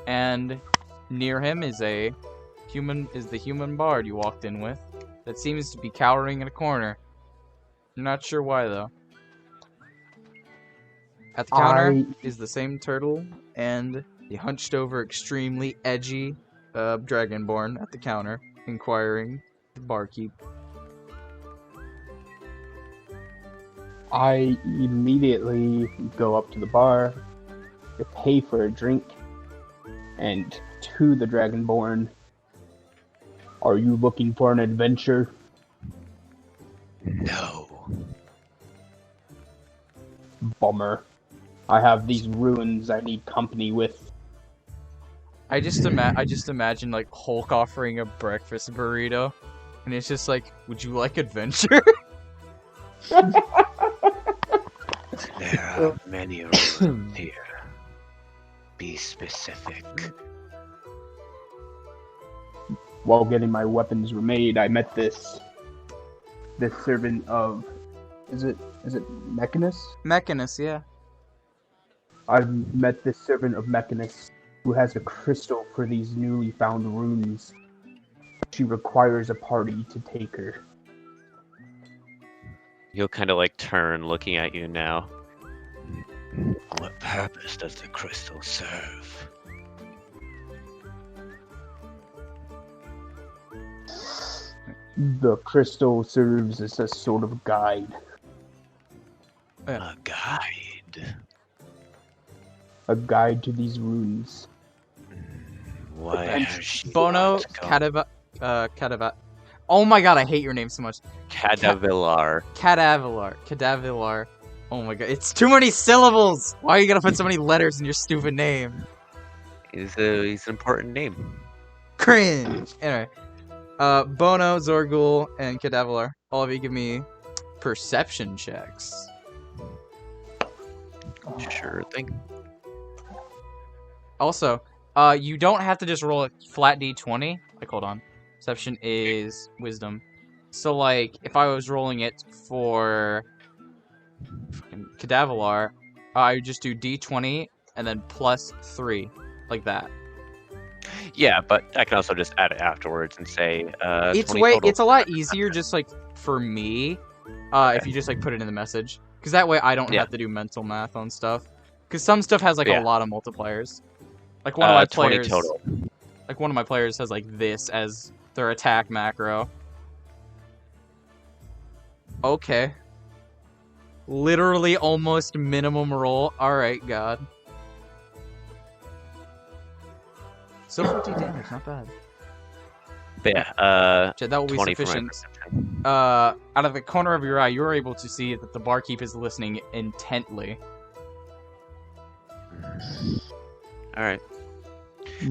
and near him is the human bard you walked in with that seems to be cowering in a corner. I'm not sure why though. At the counter is the same turtle and the hunched over, extremely edgy Dragonborn at the counter, inquiring the barkeep.
I immediately go up to the bar, to pay for a drink, and to the Dragonborn. Are you looking for an adventure?
No.
Bummer. I have these ruins I need company with.
I just imagine like Hulk offering a breakfast burrito, and it's just like, would you like adventure?
There are many ruins here. Be specific.
While getting my weapons remade, I met this servant of, is it Mechanus?
Mechanus, yeah.
I've met this servant of Mechanus who has a crystal for these newly found runes. She requires a party to take her.
You'll kind of like turn, looking at you now.
What purpose does the crystal serve?
The crystal serves as a sort of guide.
A guide.
a guide to these runes.
Why
And
has she
Bono,
not come?
Cadavillar. Oh my god, I hate your name so much.
Cadavillar.
Cadavillar. Oh my god, it's too many syllables! Why are you gonna put so many letters in your stupid name?
He's an important name.
Cringe! Anyway. Bono, Zorg-Ul, and Cadavillar. All of you give me perception checks.
Sure thing.
Also, you don't have to just roll a flat d20. Like, hold on. Perception is wisdom. So, like, if I was rolling it for fucking Cadavillar, I would just do d20 and then plus 3. Like that.
Yeah, but I can also just add it afterwards and say
It's
20 total.
it's a lot easier just, like, for me, if you just, like, put it in the message. Because that way I don't have to do mental math on stuff. Because some stuff has, like, a lot of multipliers. Like, one of my
20
players...
total.
Like, one of my players has, like, this as their attack macro. Okay. Literally almost minimum roll. Alright, God. Still 50 damage, not bad.
But yeah,
That will be
20 for my
sufficient.
perception.
Out of the corner of your eye, you're able to see that the barkeep is listening intently.
All right.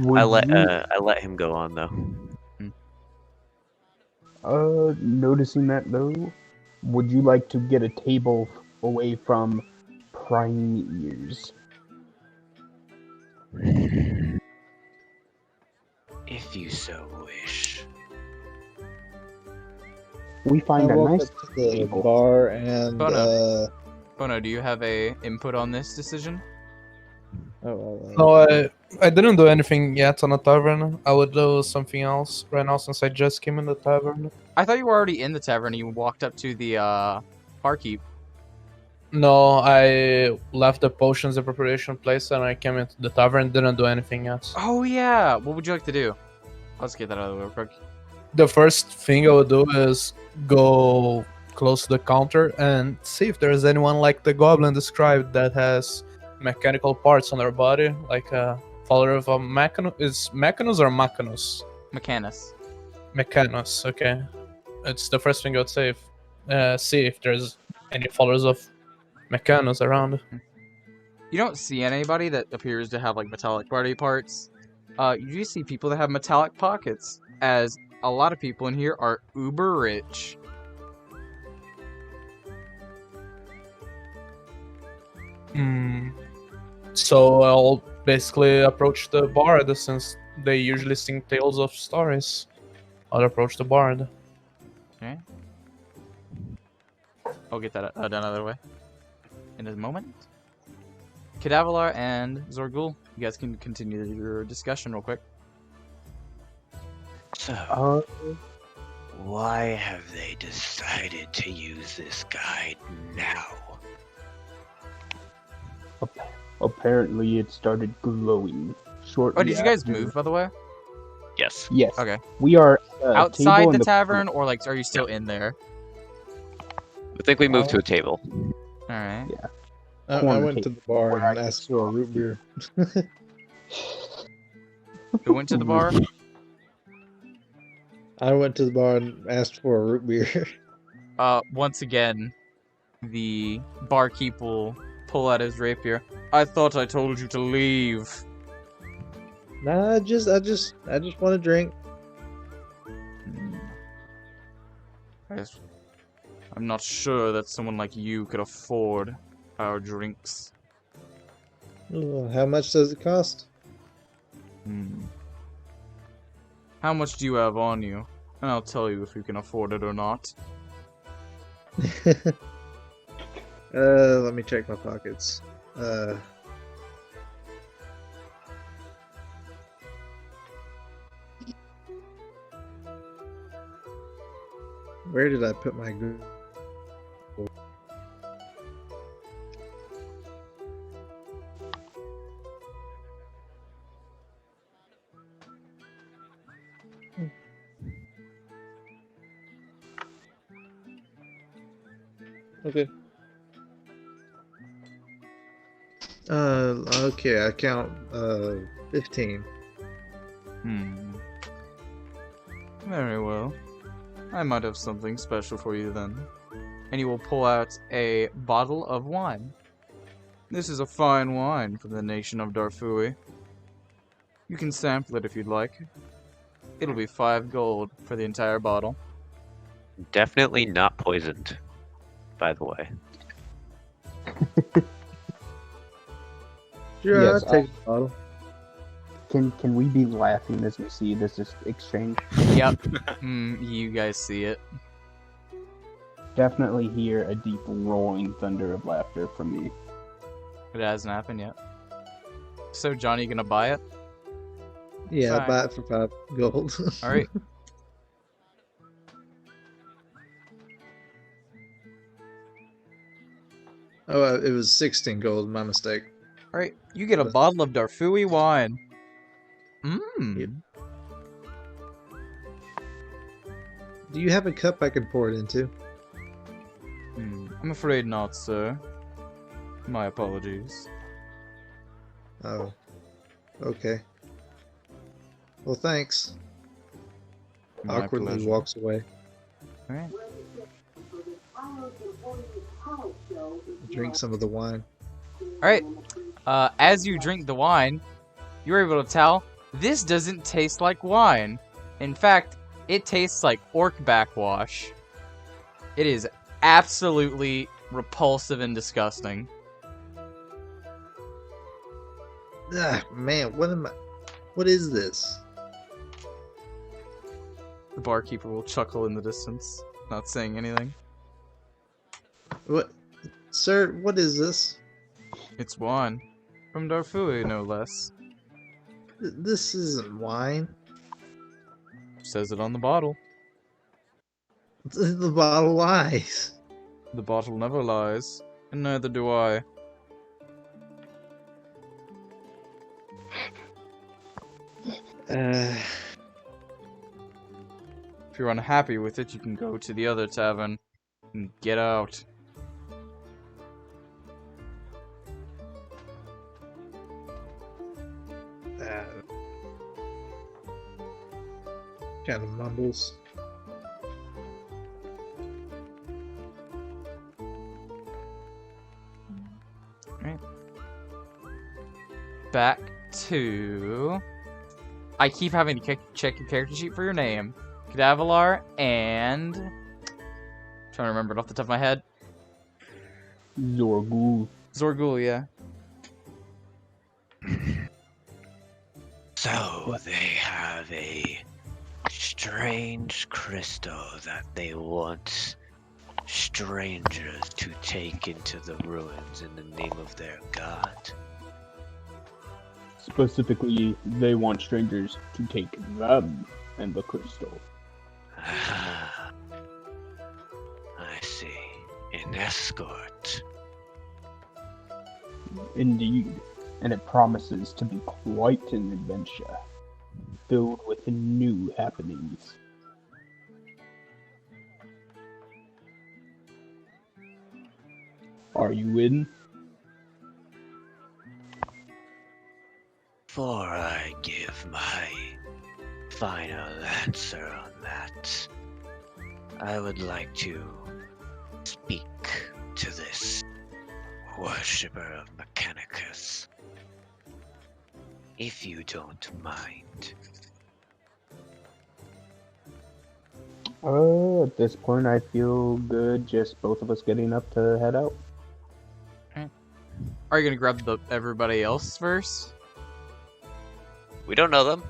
Would
I let
you,
I let him go on though.
noticing that though, would you like to get a table away from prying ears?
If you so wish.
We
I
find a
walk
nice
up to the
table.
bar and
Bono, do you have a input on this decision?
No, I didn't do anything yet on the tavern. I would do something else right now since I just came in the tavern.
I thought you were already in the tavern. You walked up to the barkeep.
No, I left the potions and preparation place and I came into the tavern. Didn't do anything yet.
Oh yeah. What would you like to do? Let's get that out of the way real quick.
The first thing I would do is go close to the counter and see if there's anyone like the goblin described that has mechanical parts on their body, like a follower of a Mechanus. Is Mechanus or Machanus?
Mechanus.
Mechanus, okay. It's the first thing I would say. See if there's any followers of Mechanus around.
You don't see anybody that appears to have like metallic body parts. You just see people that have metallic pockets, as a lot of people in here are uber rich.
So I'll basically approach the bard since they usually sing tales of stories. I'll approach the bard.
Okay. I'll get that done out of the way in a moment. Cadavillar and Zorg-Ul, you guys can continue your discussion real quick.
So, why have they decided to use this guide now?
Apparently, it started glowing shortly.
Oh, did you guys
after-
move, by the way?
Yes.
Yes.
Okay.
We are
Outside
table
the
in
tavern, or like, are you still in there?
I think we moved to a table.
Alright.
Yeah.
I
corner
went to
table.
the bar and asked for a root beer.
Who went to the bar?
I went to the bar and asked for a root beer.
Once again, the barkeep will pull out his rapier. I thought I told you to leave.
Nah, I just want a drink.
I'm not sure that someone like you could afford our drinks.
How much does it cost?
How much do you have on you? And I'll tell you if you can afford it or not.
Let me check my pockets. Where did I put my good? Okay. Okay, I count 15.
Very well. I might have something special for you then. And he will pull out a bottle of wine. This is a fine wine from the nation of Darfui. You can sample it if you'd like. It'll be 5 gold for the entire bottle.
Definitely not poisoned, by the way.
Sure,
Yes,
I'll take the bottle.
Can we be laughing as we see this exchange?
Yep. You guys see it.
Definitely hear a deep rolling thunder of laughter from me.
It hasn't happened yet. So, Johnny, you gonna buy it?
Yeah,
Fine.
I'll buy it for 5 gold.
Alright.
Oh, it was 16 gold, my mistake.
Alright, you get a bottle of Darfui wine. Mmm.
Do you have a cup I can pour it into?
I'm afraid not, sir. My apologies.
Oh. Okay. Well, thanks.
My
Awkwardly
pleasure.
walks away.
Alright.
Drink some of the wine.
Alright. As you drink the wine, you're able to tell this doesn't taste like wine. In fact, it tastes like orc backwash. It is absolutely repulsive and disgusting.
Ah, man, what is this?
The barkeeper will chuckle in the distance, not saying anything.
What? Sir, what is this?
It's wine. From Darfui, no less.
This isn't wine.
Says it on the bottle.
The bottle lies.
The bottle never lies, and neither do I. If you're unhappy with it, you can go to the other tavern and get out.
Kind of mumbles.
Back to... I keep having to check your character sheet for your name. Cadavillar and... trying to remember it off the top of my head.
Zorg-Ul.
Zorg-Ul, yeah.
So they have a strange crystal that they want strangers to take into the ruins in the name of their god.
Specifically, they want strangers to take them and the crystal.
Ah, I see. An escort.
Indeed, and it promises to be quite an adventure, filled with new happenings. Are you in?
Before I give my final answer on that, I would like to speak to this worshipper of Mechanicus. If you don't mind.
At this point, I feel good just both of us getting up to head out.
Are you gonna grab everybody else first?
We don't know them.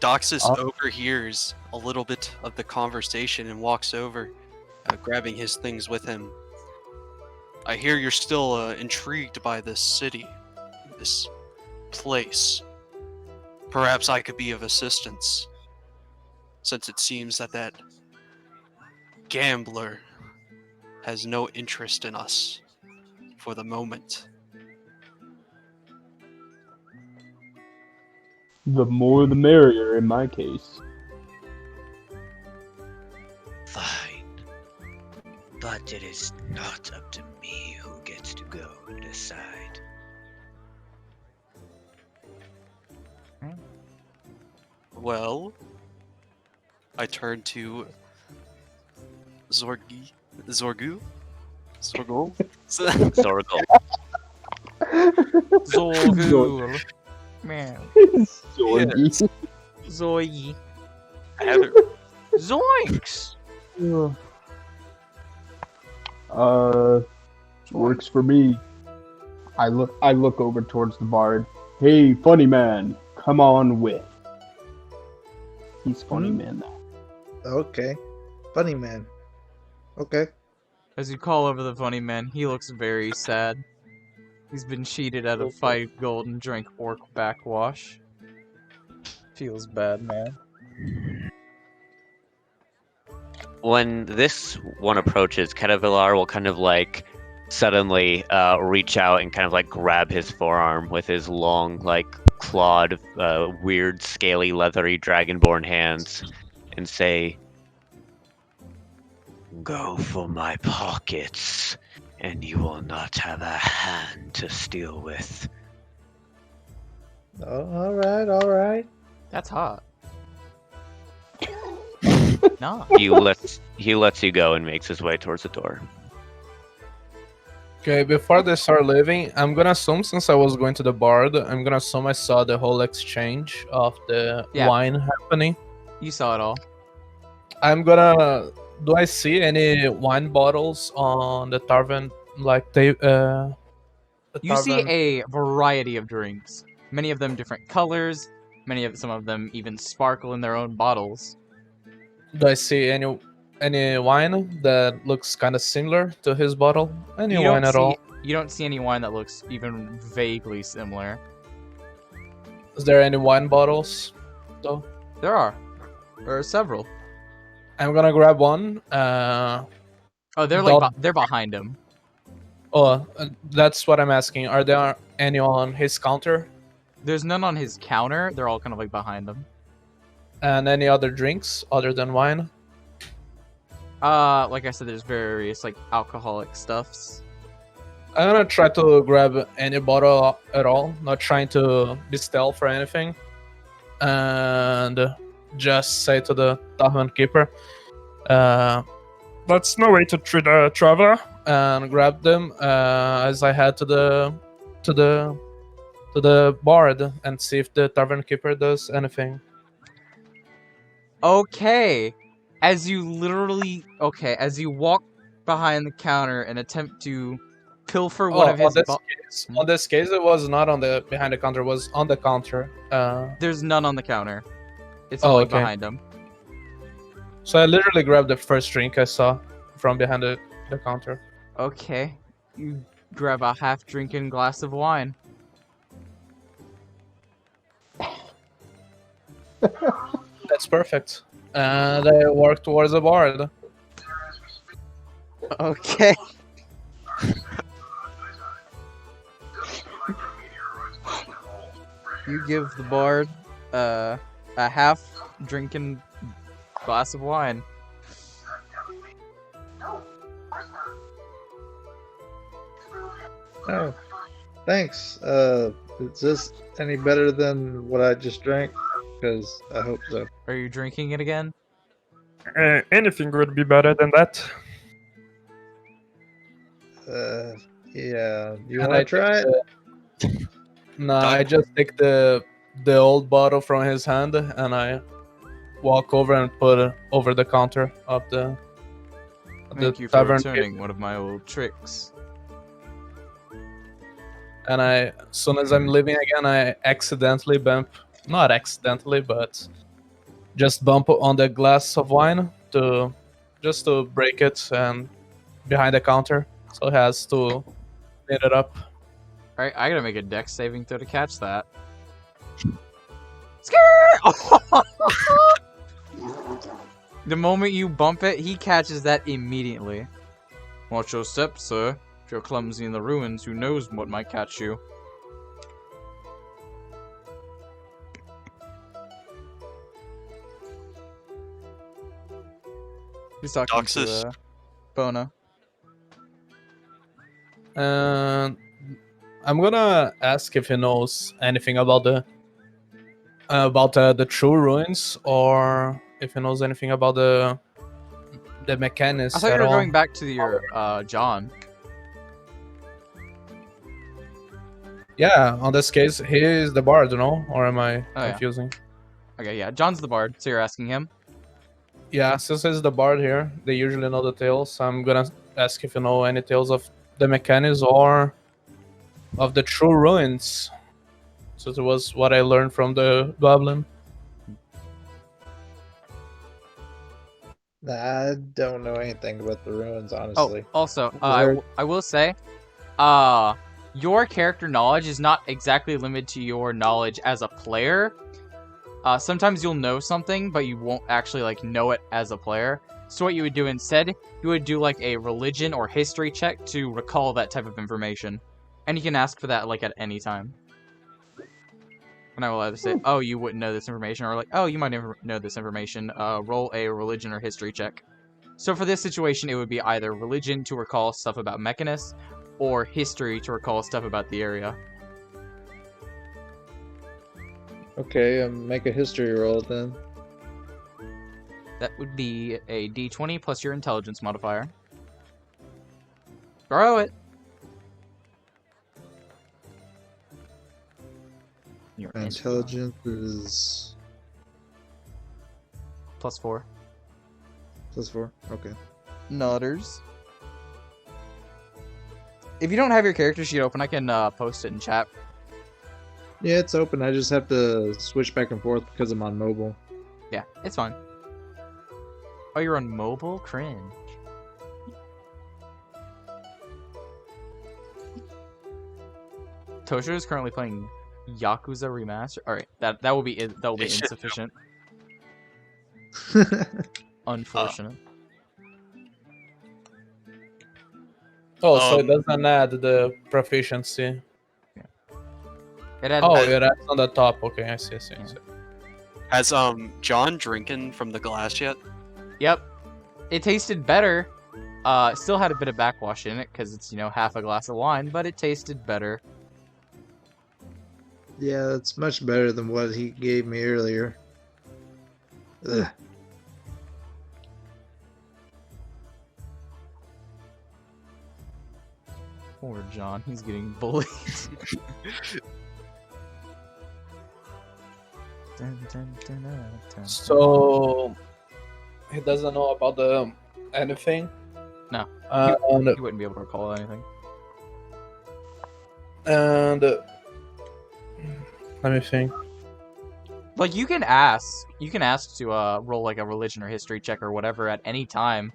Doxis overhears a little bit of the conversation and walks over, grabbing his things with him. I hear you're still intrigued by this city, this place. Perhaps I could be of assistance, since it seems that gambler has no interest in us for the moment.
The more the merrier in my case.
Fine. But it is not up to me who gets to go and decide.
Well, I turn to Zorg-Ul?
Zorg-Ul.
Zorg-Ul. Man.
Zorgy.
Zoy.
Heather.
Zoinks!
Works for me. I look over towards the bard. Hey, funny man, come on with. He's funny man now.
Okay. Funny man. Okay.
As you call over the funny man, he looks very sad. He's been cheated out of 5 gold and drank orc backwash. Feels bad, man.
When this one approaches, Cadavillar will kind of like suddenly reach out and kind of like grab his forearm with his long, like clawed, weird, scaly, leathery dragonborn hands and say,
Go for my pockets, and you will not have a hand to steal with.
Oh, all right.
That's hot. Nah.
he lets you go and makes his way towards the door.
Okay, before they start leaving, I'm gonna assume, since I was going to the bard, I'm gonna assume I saw the whole exchange of the wine happening.
You saw it all.
I'm gonna... Do I see any wine bottles on the tavern? Like they,
You see a variety of drinks. Many of them different colors. Some of them even sparkle in their own bottles.
Do I see any wine that looks kind of similar to his bottle? Any wine at all?
You don't see any wine that looks even vaguely similar.
Is there any wine bottles, though?
There are. There are several.
I'm gonna grab one.
Oh, they're behind him.
Oh, that's what I'm asking. Are there any on his counter?
There's none on his counter. They're all kind of like behind him.
And any other drinks other than wine?
Like I said, there's various like alcoholic stuffs.
I'm gonna try to grab any bottle at all, not trying to be stealth or anything. And just say to the tavern keeper,
That's no way to treat a traveler.
and grab them as I head to the bard and see if the tavern keeper does anything.
Okay. As you walk behind the counter and attempt to pilfer one of his
On this case, it was not on the behind the counter. It was on the counter.
There's none on the counter. It's only
okay.
behind him.
So I literally grabbed the first drink I saw from behind the counter.
Okay. You grab a half-drinking glass of wine.
That's perfect. And I walk towards the bard.
Okay. You give the bard a half-drinking glass of wine.
Oh, thanks. Is this any better than what I just drank? Because I hope so.
Are you drinking it again?
Anything would be better than that.
Yeah. You
And
want to try it?
No, I just take the old bottle from his hand and I walk over and put it over the counter of the
Thank you for
tavern.
returning one of my old tricks.
And as soon as I'm leaving again, I accidentally bump, not accidentally, but just bump on the glass of wine just to break it and behind the counter, so it has to clean it up.
Alright, I gotta make a dex saving throw to catch that. Scare! The moment you bump it, he catches that immediately. Watch your steps, sir. If you're clumsy in the ruins, who knows what might catch you. He's talking
Doxis.
to Bono.
And I'm gonna ask if he knows anything about the true ruins, or if he knows anything about the mechanics
I thought
at
you were
all.
going back to your John.
Yeah, on this case, he is the bard, no? Or am I
Oh, yeah.
confusing?
Okay, yeah, John's the bard, so you're asking him.
Yeah, since he's the bard here, they usually know the tales. I'm gonna ask if you know any tales of the mechanics or of the true ruins. So it was what I learned from the goblin.
I don't know anything about the ruins,
Oh,
honestly.
also,
there-
I will say, your character knowledge is not exactly limited to your knowledge as a player. Sometimes you'll know something, but you won't actually like know it as a player. So what you would do instead, you would do like a religion or history check to recall that type of information, and you can ask for that like at any time. And I will either say, "Oh, you wouldn't know this information," or like, "Oh, you might never know this information." Roll a religion or history check. So for this situation, it would be either religion to recall stuff about Mechanus, or history to recall stuff about the area.
Okay, make a history roll then.
That would be a d20 plus your intelligence modifier. Throw it! Your
Intelligence is
plus 4.
+4. Okay.
Nutters. If you don't have your character sheet open, I can post it in chat.
Yeah, it's open. I just have to switch back and forth because I'm on mobile.
Yeah, it's fine. Oh, you're on mobile? Cringe. ToSho is currently playing Yakuza Remaster. All right, that will be insufficient. Unfortunate.
Oh, so it doesn't add the proficiency.
It had,
Oh, it adds on the top. Okay, I see.
Has John drinking from the glass yet?
Yep. It tasted better. It still had a bit of backwash in it because it's, half a glass of wine, but it tasted better.
Yeah, it's much better than what he gave me earlier. Ugh.
Poor John, he's getting bullied.
So he doesn't know about the anything.
No.
And
He wouldn't be able to recall anything.
let me think.
Like, you can ask to roll like a religion or history check or whatever at any time,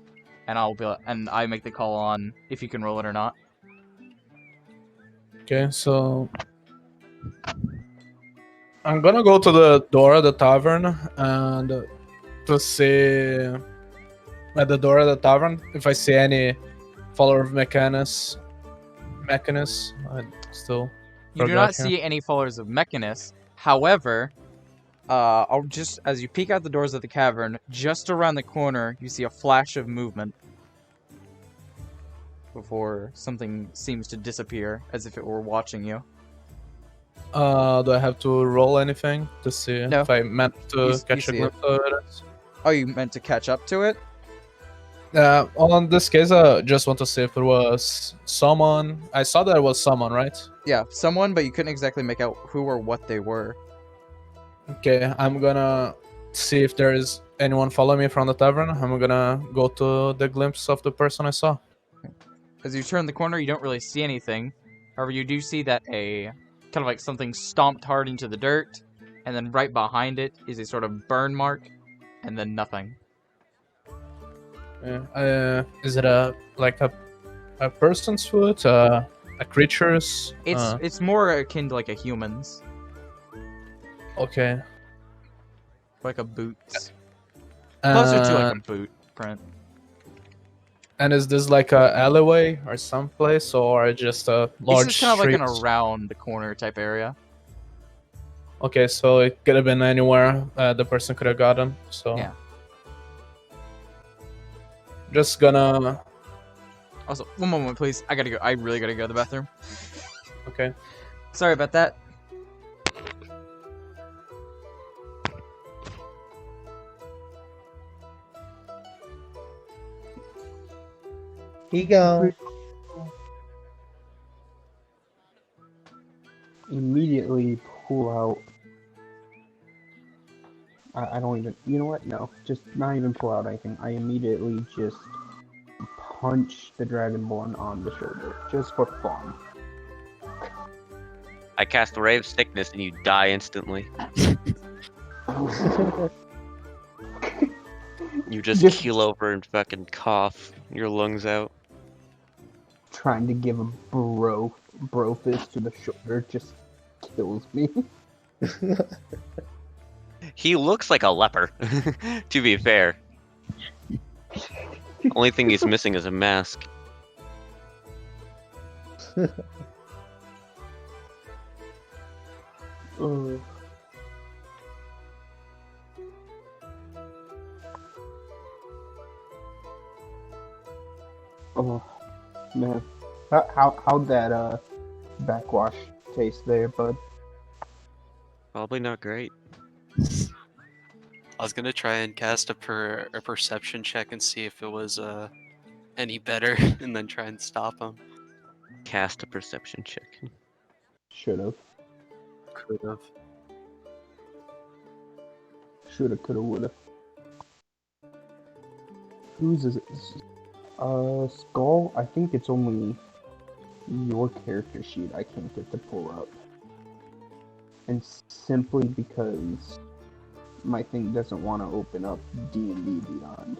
and I make the call on if you can roll it or not.
Okay, so I'm gonna go to the door of the tavern and to see at the door of the tavern if I see any follower of Mechanus. I still
You do not see any followers of Mechanus. However, just as you peek out the doors of the cavern, just around the corner, you see a flash of movement before something seems to disappear, as if it were watching you.
Do I have to roll anything to see
No.
if I meant to
You
catch a
see
glimpse of it?
Oh, you meant to catch up to it?
On this case, I just want to see if it was someone. I saw that it was someone, right?
Yeah, someone, but you couldn't exactly make out who or what they were.
Okay, I'm gonna see if there is anyone following me from the tavern. I'm gonna go to the glimpse of the person I saw.
As you turn the corner, you don't really see anything. However, you do see that a kind of like something stomped hard into the dirt, and then right behind it is a sort of burn mark, and then nothing.
Is it a person's foot? A creature's?
It's more akin to like a human's,
Okay.
like a boot. Closer to like
Uh,
a boot print.
And is this like a alleyway or someplace, or just a large
It's just kind of like an
street?
around the corner type area.
Okay, so it could have been anywhere the person could have gotten. So
Yeah.
just gonna
Also, one moment, please. I gotta go. I really gotta go to the bathroom.
Okay.
Sorry about that.
He gone.
Immediately pull out. I don't even. You know what? No, just not even pull out anything. I immediately just punch the Dragonborn on the shoulder, just for fun.
I cast Ray of Sickness and you die instantly. You just keel over and fucking cough your lungs out.
Trying to give a bro fist to the shoulder just kills me.
He looks like a leper, to be fair. Only thing he's missing is a mask.
Oh man, how'd that backwash taste there, bud?
Probably not great.
I was gonna try and cast a perception check and see if it was any better, and then try and stop him.
Cast a perception check.
Should've.
Could've.
Shoulda, coulda, woulda. Whose is it? Skull? I think it's only your character sheet I can't get to pull up. And simply because my thing doesn't want to open up D&D Beyond.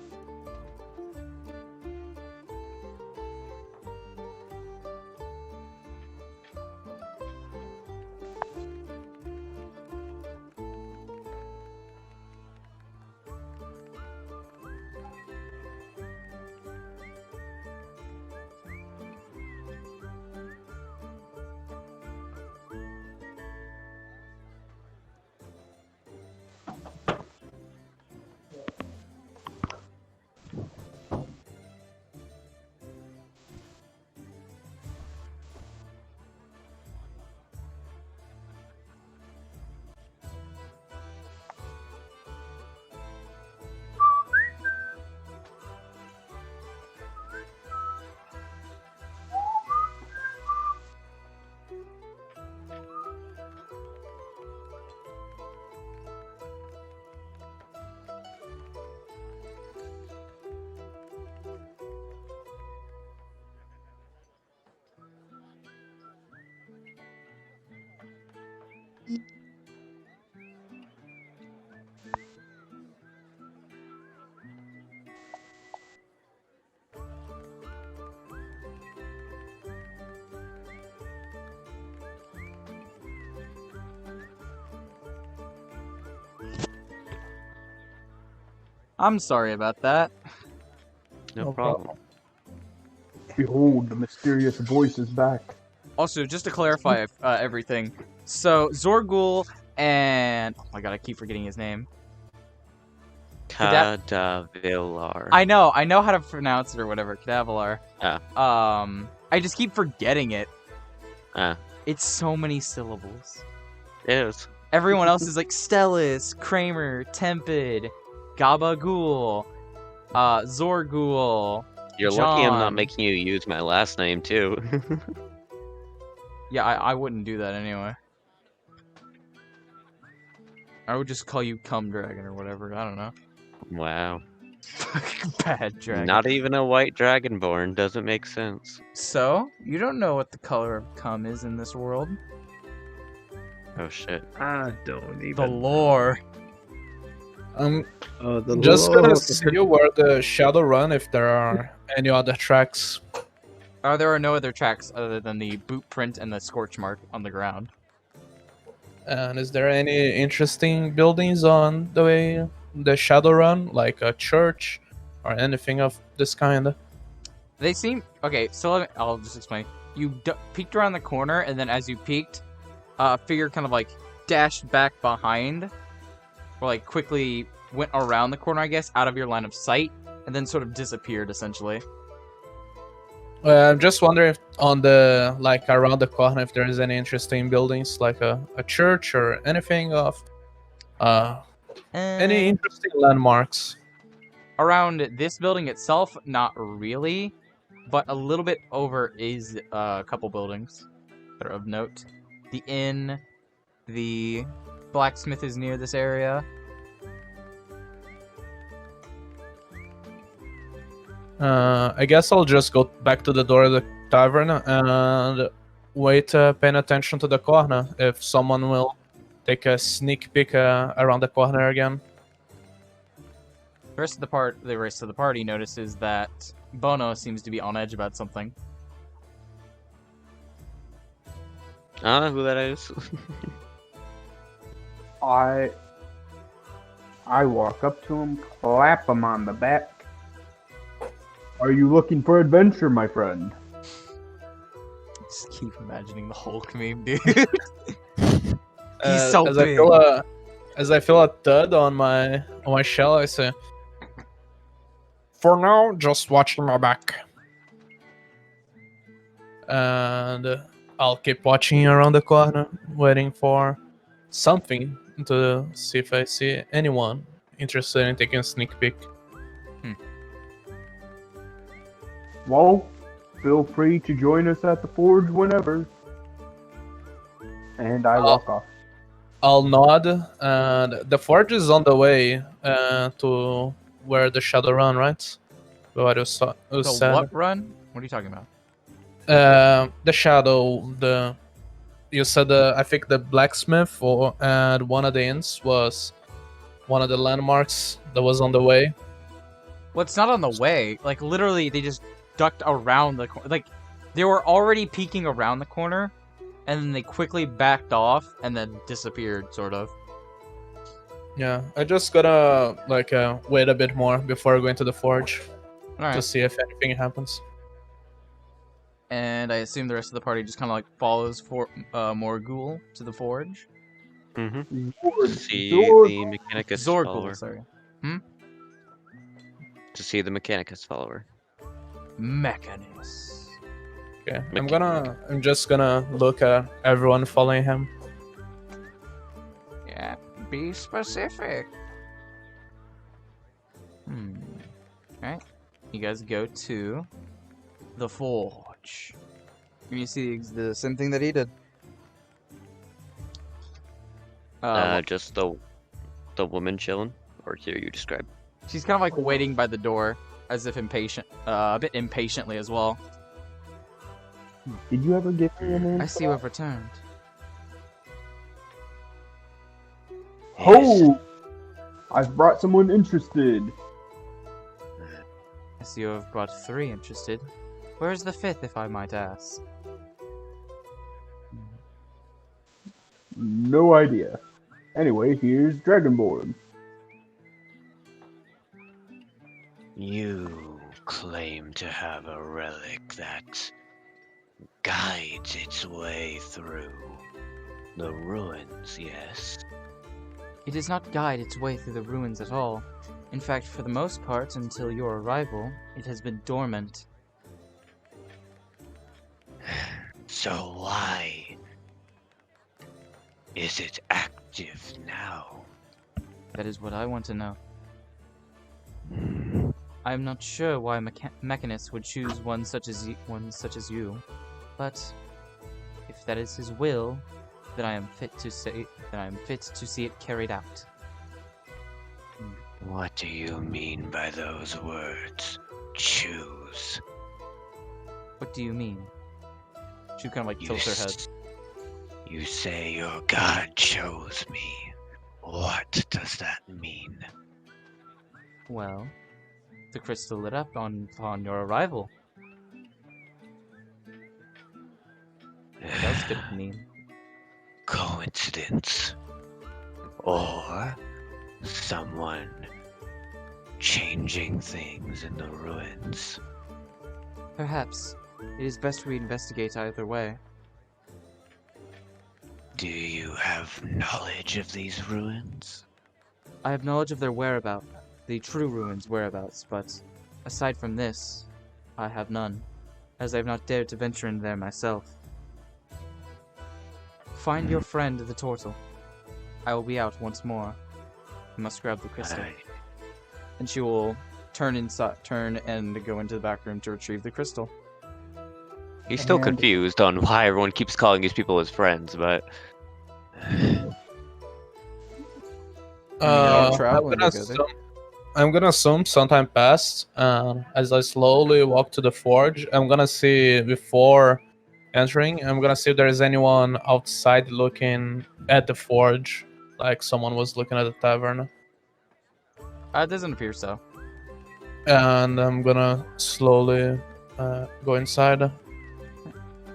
I'm sorry about that.
No problem.
Behold, the mysterious voice is back.
Also, just to clarify everything, so Zorg-Ul and oh my god, I keep forgetting his name.
Cadavillar.
I know how to pronounce it or whatever. Cadavillar.
Yeah.
I just keep forgetting it.
Ah.
It's so many syllables.
It is.
Everyone else is like Stellis, Kramer, Tempid, Gabagool, Zorg-Ul.
You're
John.
lucky I'm not making you use my last name too.
Yeah, I wouldn't do that anyway. I would just call you Cum Dragon or whatever. I don't know.
Wow.
Bad dragon.
Not even a white dragonborn doesn't make sense.
So, you don't know what the color of cum is in this world?
Oh shit.
I don't even.
The lore.
The
Just
lore.
gonna see where the shadow run if there are any other tracks.
There are no other tracks other than the boot print and the scorch mark on the ground.
And is there any interesting buildings on the way the shadow run, like a church or anything of this kind?
They seem okay. So I'll just explain. You peeked around the corner, and then as you peeked, a figure kind of like dashed back behind, or like quickly went around the corner, I guess, out of your line of sight, and then sort of disappeared essentially.
I'm just wondering if on the like around the corner if there is any interesting buildings like a church or anything of any interesting landmarks.
Around this building itself, not really, but a little bit over is a couple buildings that are of note. The inn, the blacksmith is near this area.
I guess I'll just go back to the door of the tavern and wait, paying attention to the corner if someone will take a sneak peek around the corner again.
The rest of the party notices that Bono seems to be on edge about something.
I don't know who that is.
I walk up to him, clap him on the back. Are you looking for adventure, my friend?
Just keep imagining the Hulk meme, dude. He's so
as
big.
As I feel a thud on my shell, I say,
For now, just watching my back.
and I'll keep watching around the corner, waiting for something to see if I see anyone interested in taking a sneak peek.
Well, feel free to join us at the forge whenever. And I walk off.
I'll nod, and the forge is on the way to where the shadow run, right? What was
The
said.
what run? What are you talking about?
The shadow. You said I think the blacksmith and one of the inns was one of the landmarks that was on the way.
Well, it's not on the way. Like, literally, they just ducked around the corner. Like, they were already peeking around the corner, and then they quickly backed off and then disappeared, sort of.
Yeah, I just gotta wait a bit more before going to the forge to
Alright.
see if anything happens.
And I assume the rest of the party just kind of like follows for Morgul to the forge.
Mm-hmm.
Zorg-
See
Zorg-
the Mechanicus follower.
Zorg-Ul, sorry.
To see the Mechanicus follower.
Mechanus.
Okay, I'm just gonna look at everyone following him.
Yeah, be specific. Alright. You guys go to the forge. And you see the same thing that he did.
Just the woman chilling, or here you describe.
She's kind of like waiting by the door, as if impatient, a bit impatiently as well.
Did you ever give me a name?
I see you have returned.
Ho! I've brought someone interested.
I see you have brought 3 interested. Where's the 5th, if I might ask?
No idea. Anyway, here's Dragonborn.
You claim to have a relic that guides its way through the ruins, yes?
It does not guide its way through the ruins at all. In fact, for the most part, until your arrival, it has been dormant.
So why is it active now?
That is what I want to know. I am not sure why Mechanus would choose one such as you, but if that is his will, then I am fit to see it carried out.
What do you mean by those words? Choose.
What do you mean? She kind of like tilts her head.
You say your god chose me. What does that mean?
Well, the crystal lit up upon your arrival. What else could it mean?
Coincidence. Or someone changing things in the ruins.
Perhaps. It is best we investigate either way.
Do you have knowledge of these ruins?
I have knowledge of their whereabouts, the true ruins' whereabouts, but aside from this, I have none. as I have not dared to venture in there myself. Find your friend, the Tortle. I will be out once more. I must grab the crystal.
Aye.
And she will turn and go into the back room to retrieve the crystal.
He's still
And-
confused on why everyone keeps calling these people his friends, but
I'm gonna assume some time passed. As I slowly walk to the forge, I'm gonna see before entering. I'm gonna see if there is anyone outside looking at the forge, like someone was looking at the tavern.
It doesn't appear so.
And I'm gonna slowly go inside.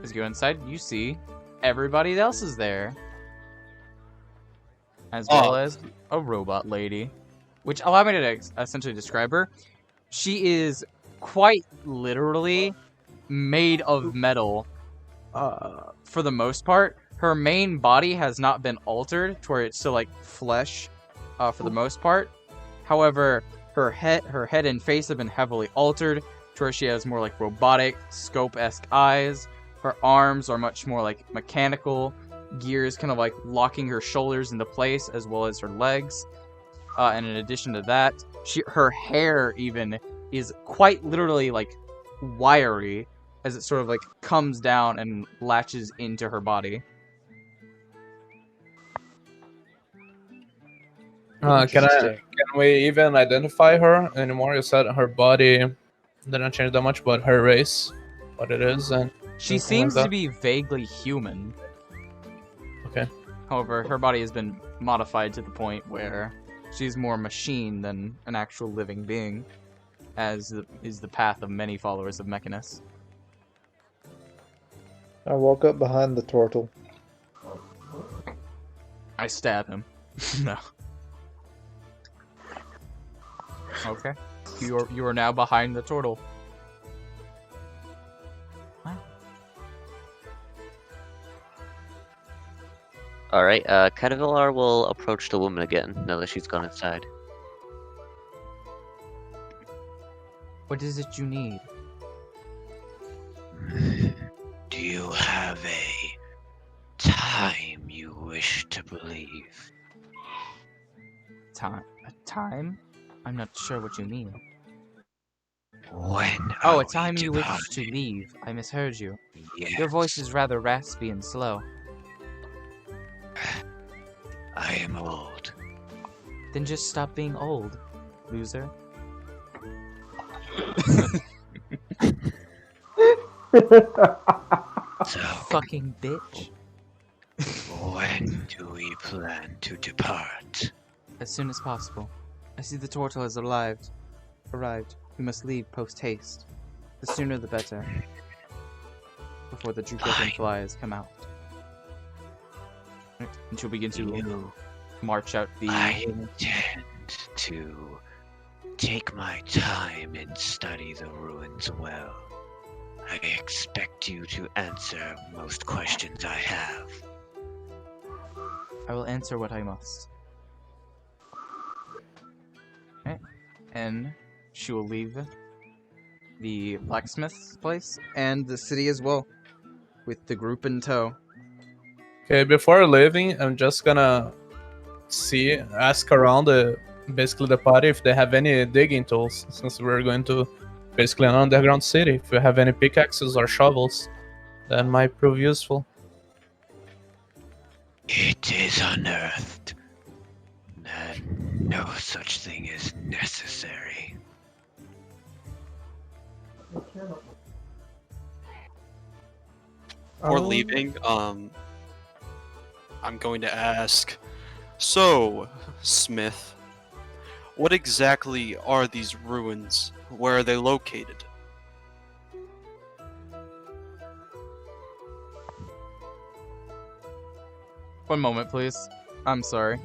As you go inside, you see everybody else is there. As well as a robot lady. Which, allow me to essentially describe her. She is quite literally made of metal. For the most part, her main body has not been altered to where it's still like flesh. For the most part, however, her head and face have been heavily altered to where she has more like robotic, scope-esque eyes. Her arms are much more like mechanical gears, kind of like locking her shoulders into place as well as her legs. And in addition to that, her hair even is quite literally like wiry as it sort of like comes down and latches into her body.
Can we even identify her anymore? You said her body didn't change that much, but her race, what it is, and
She
anything
seems
like
to be vaguely human.
Okay.
However, her body has been modified to the point where she's more machine than an actual living being, as is the path of many followers of Mechanus.
I walk up behind the Tortle.
I stab him. No. Okay. You are now behind the Tortle.
alright, Cadavillar will approach the woman again now that she's gone inside.
What is it you need?
Do you have a time you wish to believe?
Time? A time? I'm not sure what you mean.
When
Oh,
are
a time
we
you wish to
departing?
leave. I misheard you.
Yes.
Your voice is rather raspy and slow.
I am old.
Then just stop being old, loser.
So,
Fucking bitch.
when do we plan to depart?
As soon as possible. I see the Tortle has arrived. We must leave post-haste. The sooner the better. Before the Dragon
Fine.
flies come out. Right, and she'll begin to
You,
march out the...
I intend to take my time and study the ruins well. I expect you to answer most questions I have.
I will answer what I must. Okay. And she will leave the blacksmith's place and the city as well, with the group in tow.
Okay, before leaving, I'm just gonna ask around basically the party if they have any digging tools, since we're going to basically an underground city. If you have any pickaxes or shovels, that might prove useful.
It is unearthed that no such thing is necessary.
Before leaving, I'm going to ask, so, Smith, what exactly are these ruins? Where are they located?
One moment, please. I'm sorry.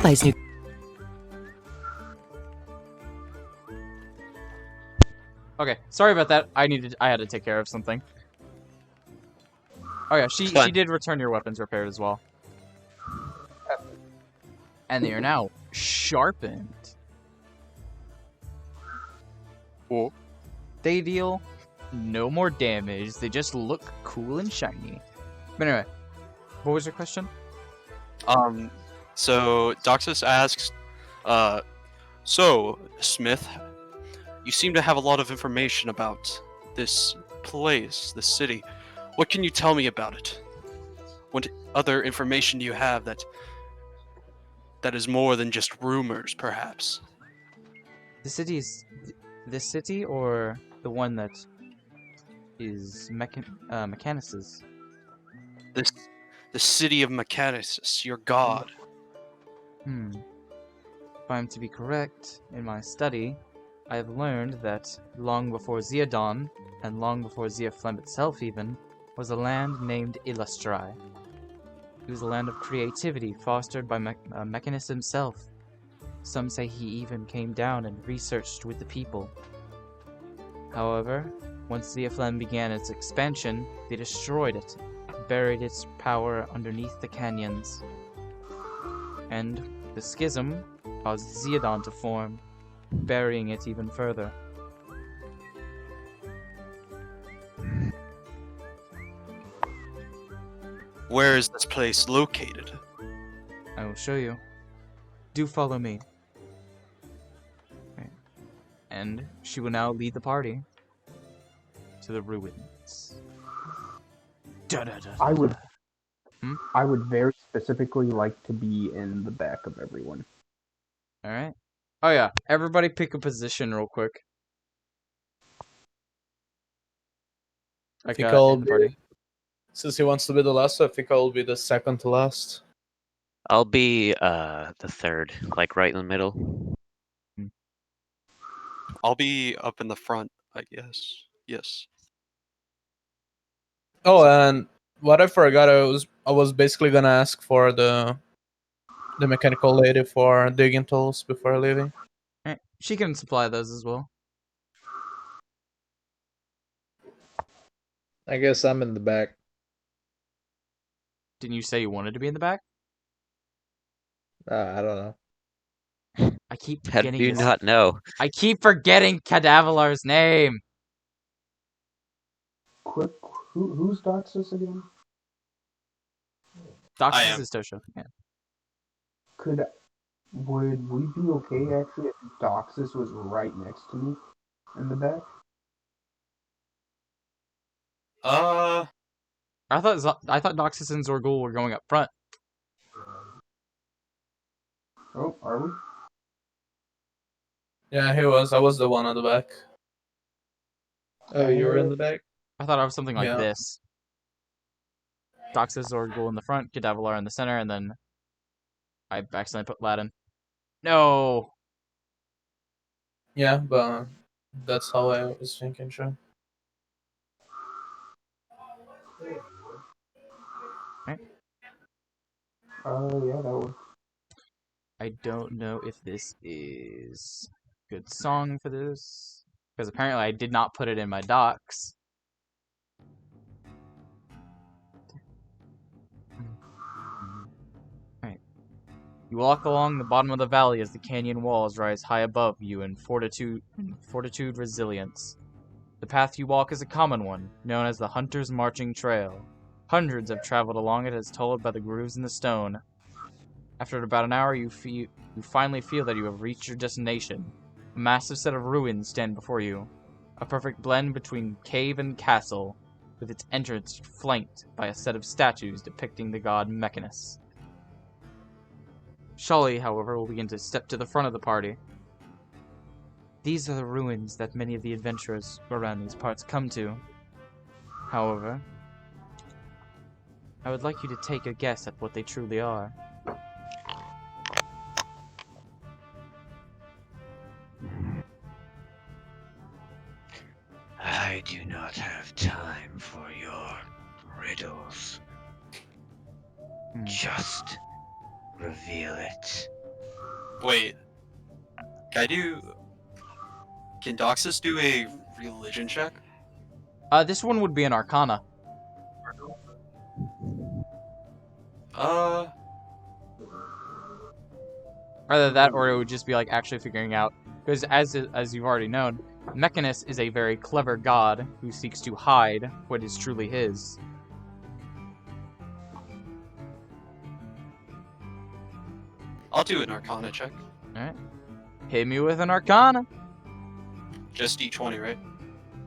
buys new.
Okay, sorry about that. I had to take care of something. Oh yeah, she
Fine.
did return your weapons repaired as well. And they are now sharpened.
Oh.
They deal no more damage. They just look cool and shiny. But anyway, what was your question?
So Doxis asks, so Smith, you seem to have a lot of information about this place, this city. What can you tell me about it? What other information do you have that is more than just rumors, perhaps?
The city or the one that is Mechanicis?
The city of Mechanicis, your god.
If I'm to be correct, in my study, I have learned that long before Zeodon, and long before Zeoflem itself even, was a land named Elustrai. It was a land of creativity fostered by Mechanus himself. Some say he even came down and researched with the people. However, once Zeoflem began its expansion, they destroyed it, buried its power underneath the canyons. And the schism caused Zeodon to form, burying it even further.
Where is this place located?
I will show you. Do follow me. Okay. And she will now lead the party to the ruins.
I would.
Hmm?
I would very specifically like to be in the back of everyone.
Alright. Oh yeah, everybody pick a position real quick. Like,
think I'll
in the party.
Since he wants to be the last, I think I'll be the second to last.
I'll be the third, like right in the middle.
I'll be up in the front, I guess. Yes.
Oh, and what I forgot, I was basically gonna ask for the mechanical lady for digging tools before leaving.
Alright, she can supply those as well.
I guess I'm in the back.
Didn't you say you wanted to be in the back?
I don't know.
I keep
How do
forgetting
you
his...
not know?
I keep forgetting Cadavillar's name!
Quick, who's Doxis again?
I
Doxis
am.
is ToSho. Yeah.
Would we be okay actually if Doxis was right next to me in the back?
I thought Doxis and Zorg-Ul were going up front.
Oh, are we?
Yeah, he was. I was the one on the back.
Oh, you were in the back?
I thought I was something like
Yeah.
this. Doxis, Zorg-Ul in the front, Cadavillar in the center, and then I accidentally put Laden. No!
Yeah, but that's how I was thinking, sure.
Yeah, that works.
I don't know if this is a good song for this, because apparently I did not put it in my docs. Alright. You walk along the bottom of the valley as the canyon walls rise high above you in fortitude resilience. The path you walk is a common one, known as the Hunter's Marching Trail. Hundreds have traveled along it as told by the grooves in the stone. After about an hour, you finally feel that you have reached your destination. A massive set of ruins stand before you, a perfect blend between cave and castle, with its entrance flanked by a set of statues depicting the god Mechanus. Shali, however, will begin to step to the front of the party. These are the ruins that many of the adventurers around these parts come to. However, I would like you to take a guess at what they truly are.
I do not have time for your riddles. Just reveal it
Wait. Can Doxis do a religion check?
This one would be an Arcana. Either that, or it would just be like actually figuring out. Because as you've already known, Mechanus is a very clever god who seeks to hide what is truly his.
I'll do an Arcana check.
Alright. Hit me with an Arcana.
Just D20, right?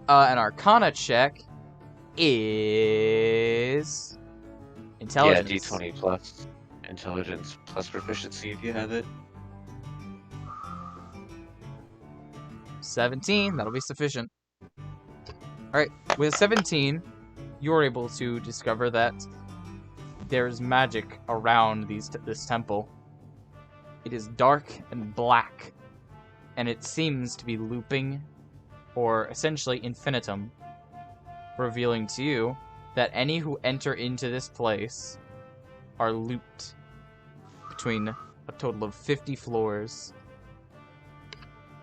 An Arcana check is... Intelligence.
Yeah, D20 plus intelligence plus proficiency if you have it.
17, that'll be sufficient. Alright, with 17, you're able to discover that there's magic around this temple. It is dark and black, and it seems to be looping, or essentially infinitum, revealing to you that any who enter into this place are looped between a total of 50 floors.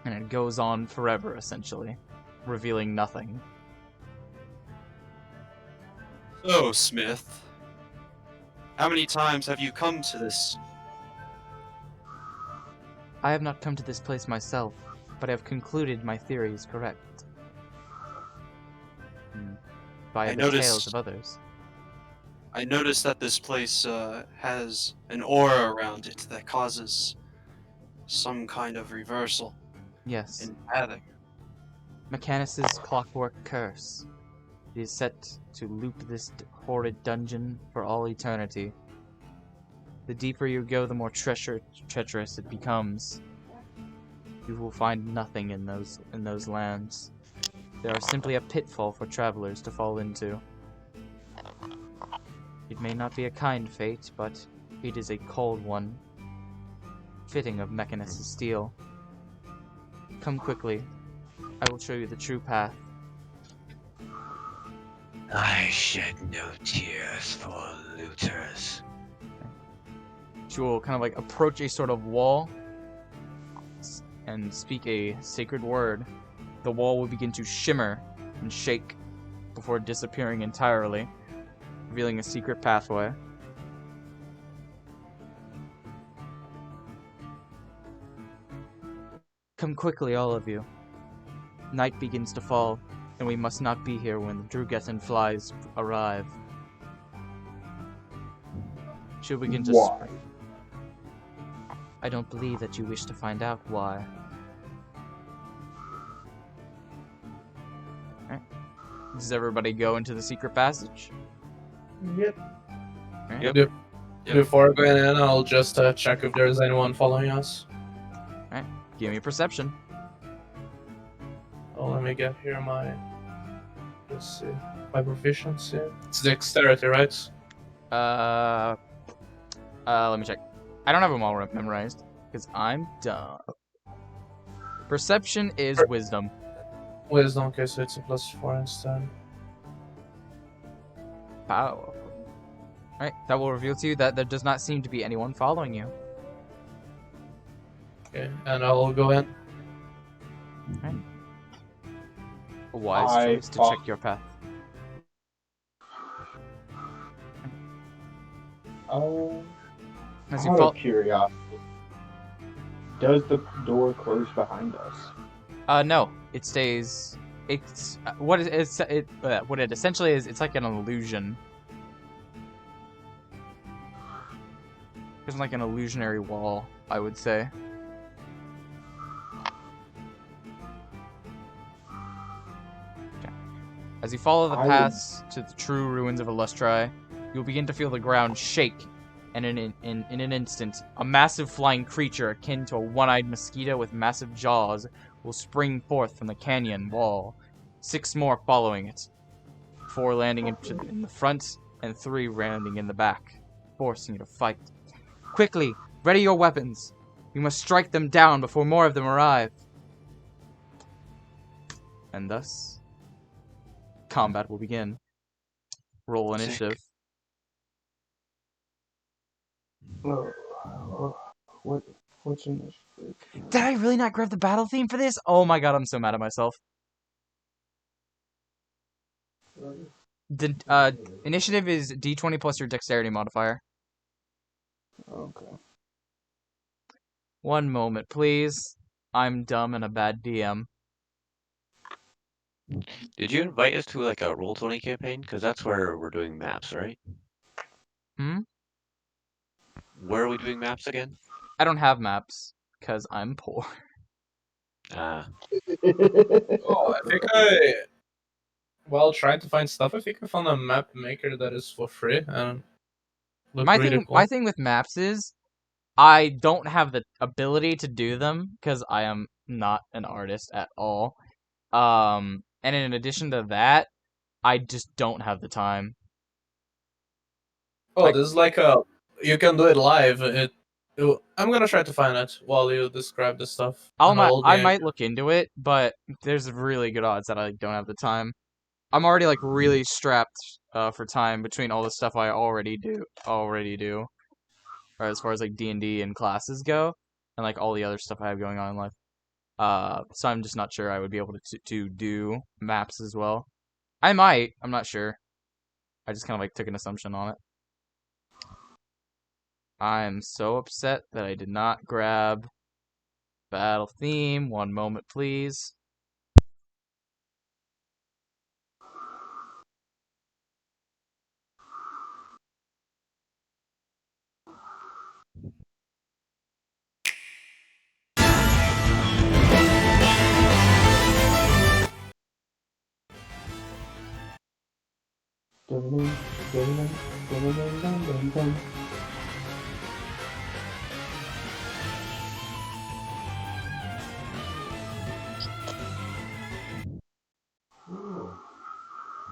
And it goes on forever, essentially, revealing nothing.
So, Smith, how many times have you come to this?
I have not come to this place myself, but I have concluded my theory is correct. By the tales of others.
I noticed that this place has an aura around it that causes some kind of reversal.
Yes.
In havoc.
Mechanus's clockwork curse. It is set to loop this horrid dungeon for all eternity. The deeper you go, the more treacherous it becomes. You will find nothing in those lands. They are simply a pitfall for travelers to fall into. It may not be a kind fate, but it is a cold one, fitting of Mechanus's steel. Come quickly. I will show you the true path.
I shed no tears for looters.
She will kind of like approach a sort of wall and speak a sacred word. The wall will begin to shimmer and shake before disappearing entirely, revealing a secret pathway. Come quickly, all of you. Night begins to fall, and we must not be here when the Drugetan flies arrive. She'll begin to...
Why?
I don't believe that you wish to find out why. Alright. Does everybody go into the secret passage?
Yep.
Alright.
Yep. Before going in, I'll just check if there's anyone following us.
Give me a perception.
Oh, let me get here my... Let's see. My proficiency. It's dexterity, right?
Let me check. I don't have them all memorized, because I'm dumb. Perception is wisdom.
Wisdom, okay, so it's a +4 instead.
Powerful. Alright, that will reveal to you that there does not seem to be anyone following you.
Okay, and I'll go in.
Alright. A wise choice to check your path. As you
Out
fall...
of curiosity, does the door close behind us?
No, it stays. It's what it essentially is. It's like an illusion. It's like an illusionary wall, I would say. Okay. As you follow the paths to the true ruins of Elustrai, you'll begin to feel the ground shake. And in an instant, a massive flying creature akin to a one-eyed mosquito with massive jaws will spring forth from the canyon wall. 6 more following it. 4 landing in the front, and 3 landing in the back, forcing you to fight. Quickly, ready your weapons. You must strike them down before more of them arrive. And thus, combat will begin. Roll initiative.
What? What's initiative?
Did I really not grab the battle theme for this? Oh my god, I'm so mad at myself. The initiative is D20 plus your dexterity modifier.
Okay.
One moment, please. I'm dumb and a bad DM.
Did you invite us to like a Roll20 campaign? Because that's where we're doing maps, right?
Hmm?
Where are we doing maps again?
I don't have maps, because I'm poor.
Oh, I think while trying to find stuff, I think I found a map maker that is for free and look really cool.
My thing with maps is, I don't have the ability to do them, because I am not an artist at all. And in addition to that, I just don't have the time.
Oh, this is like you can do it live. I'm gonna try to find it while you describe the stuff.
I might look into it, but there's really good odds that I don't have the time. I'm already like really strapped for time between all the stuff I already do, or as far as like D&D and classes go, and like all the other stuff I have going on in life. So I'm just not sure I would be able to do maps as well. I might. I'm not sure. I just kind of like took an assumption on it. I'm so upset that I did not grab battle theme. One moment, please.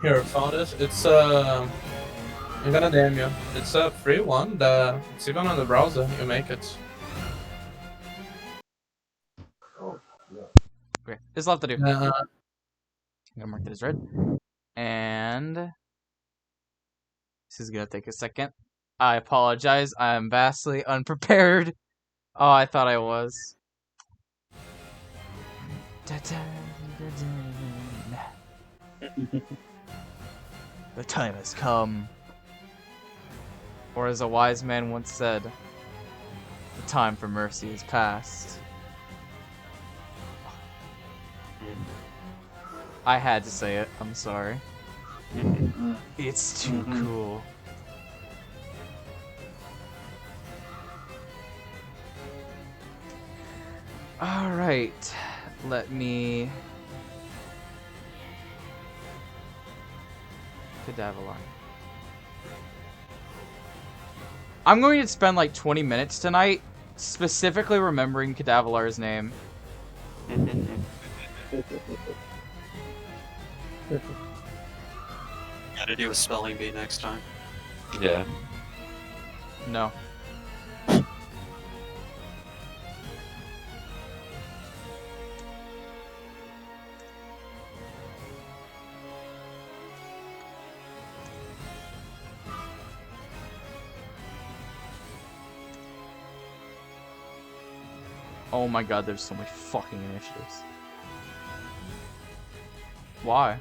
Here, I found it. It's I'm gonna name you. It's a free one. It's even on the browser. You make it.
Okay, there's a lot to do.
Uh,
I'm gonna mark that as red. And this is gonna take a second. I apologize. I am vastly unprepared. Oh, I thought I was. The time has come. Or as a wise man once said, the time for mercy is past. I had to say it. I'm sorry. It's too cool. Alright. Let me... Cadavillar. I'm going to spend like 20 minutes tonight specifically remembering Cadavillar's name.
Gotta do a spelling bee next time.
Yeah.
No. Oh my god, there's so many fucking initiatives. Why?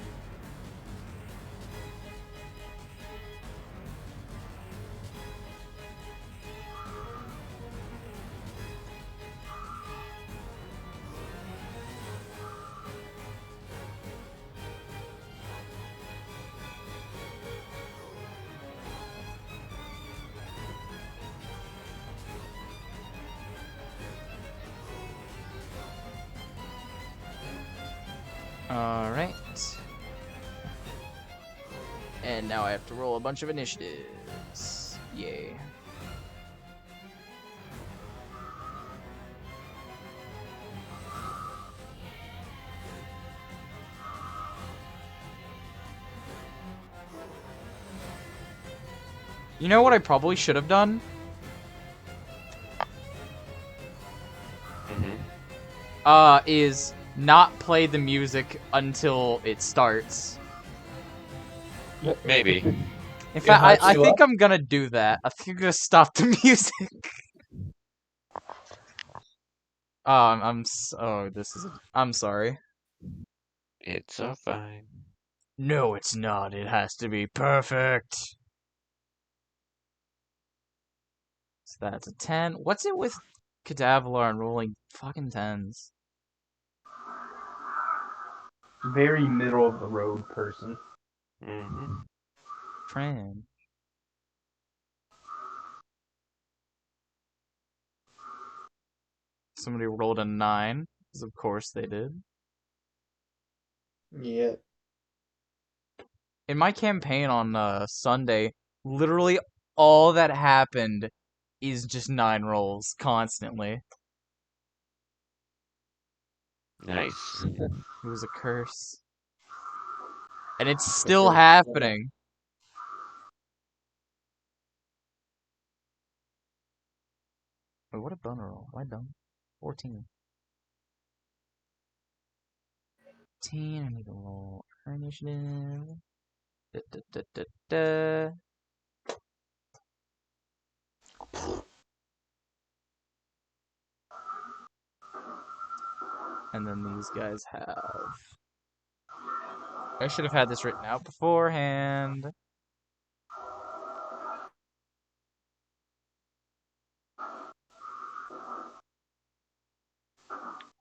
Alright. And now I have to roll a bunch of initiatives. Yay. You know what I probably should have done? Is not play the music until it starts.
Maybe.
In fact, I think I'm gonna do that. I think I'm gonna stop the music. Oh, this is. I'm sorry.
It's so fine.
No, it's not. It has to be perfect. So that's a 10. What's it with Cadavillar and rolling fucking 10s?
Very middle of the road person.
Mm-hmm.
Tran. Somebody rolled a 9, because of course they did.
Yeah.
In my campaign on Sunday, literally all that happened is just 9 rolls constantly.
Nice.
It was a curse. And it's still happening. Wait, what a Bono roll. Why dumb? 14. 14, I need to roll her initiative. Da, da, da, da, da. And then these guys have... I should have had this written out beforehand.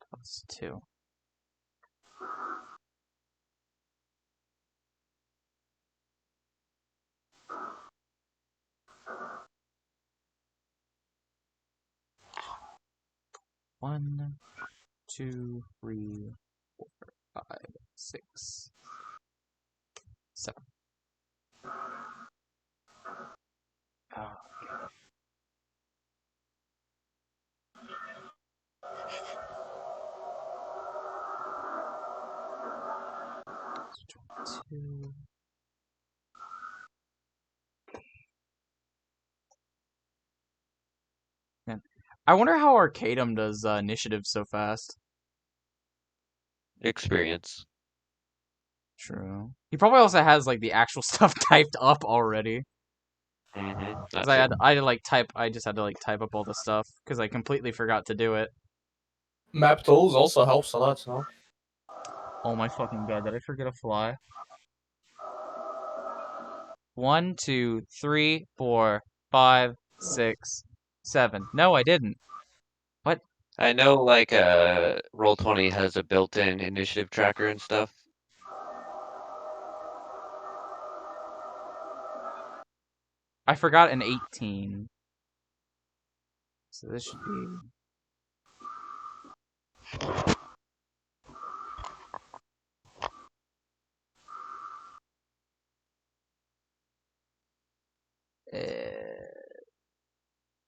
Plus 2. One, 2, 3, 4, 5, 6, 7. Oh. Two. Man. I wonder how Arcadum does initiative so fast.
Experience.
True. He probably also has like the actual stuff typed up already.
Mm-hmm.
Cause I just had to like type up all the stuff because I completely forgot to do it.
Map tools also helps a lot, no?
Oh my fucking god! Did I forget a fly? 1, 2, 3, 4, 5, 6, 7. No, I didn't. What?
I know, like, Roll20 has a built-in initiative tracker and stuff.
I forgot an 18. So this should be...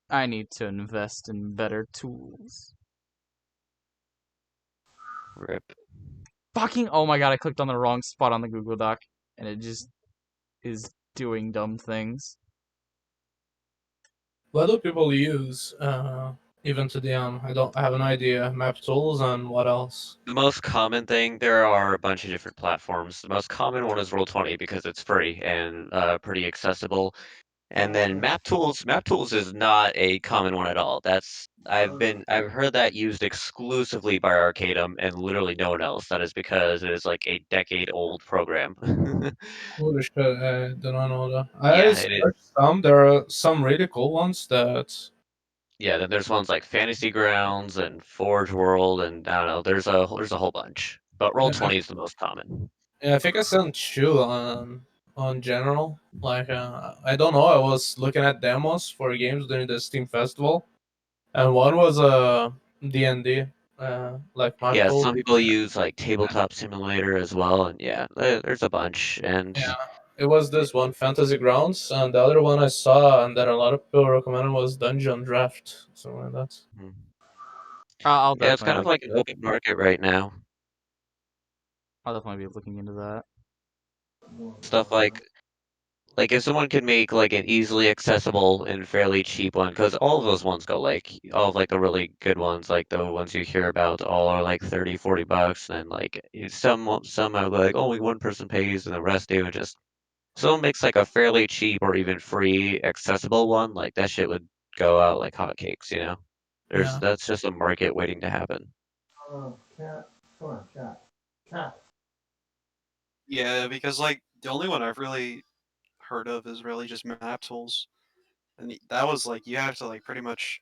I need to invest in better tools.
Rip.
Fucking... Oh my god, I clicked on the wrong spot on the Google Doc. And it just is doing dumb things.
What do people use, even to DM? I don't have an idea. Map tools and what else?
The most common thing, there are a bunch of different platforms. The most common one is Roll20 because it's free and pretty accessible. And then Map Tools is not a common one at all. I've heard that used exclusively by Arcadum and literally no one else. That is because it is like a decade-old program.
Holy shit, I do not know that. I
Yeah, it is.
searched some. There are some really cool ones that...
Yeah, then there's ones like Fantasy Grounds and Forge World, and I don't know. There's a whole bunch, but Roll20 is the most common.
Yeah, I think I sent two on general. Like, I don't know. I was looking at demos for games during the Steam Festival, and one was DND, like map
Yeah,
tool.
some people use like Tabletop Simulator as well, and yeah, there's a bunch. And
Yeah, it was this one, Fantasy Grounds, and the other one I saw and that a lot of people recommended was Dungeon Draft, something like that.
I'll
yeah, it's
definitely
kind of
look,
like an open market right now.
I'll definitely be looking into that.
Stuff like if someone could make like an easily accessible and fairly cheap one, because all of those ones go like all of like the really good ones, like the ones you hear about, all are like 30, 40 bucks, and like some are like only one person pays and the rest do, and just someone makes like a fairly cheap or even free accessible one, like that shit would go out like hotcakes, you know?
Yeah.
That's just a market waiting to happen.
Cat, come on, cat.
Yeah, because like the only one I've really heard of is really just map tools, and that was like you have to like pretty much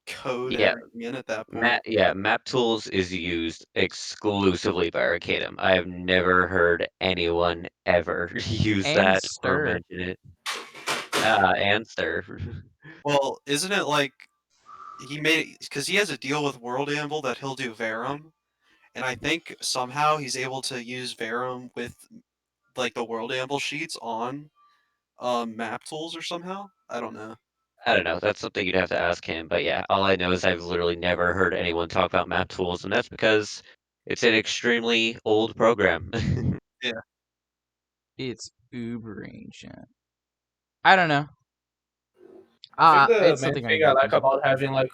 code
Yeah,
everything in at that point.
Map Tools is used exclusively by Arcadum. I have never heard anyone ever use
And
that or
Stir.
mention it. And Stir.
Well, isn't it like he made because he has a deal with World Anvil that he'll do Verum, and I think somehow he's able to use Verum with like the World Anvil sheets on map tools or somehow. I don't know.
I don't know. That's something you'd have to ask him. But yeah, all I know is I've literally never heard anyone talk about Map Tools, and that's because it's an extremely old program.
Yeah.
It's uber ancient. I don't know.
I think the
It's
main
something I
thing
need to
I
look
like
into.
about having like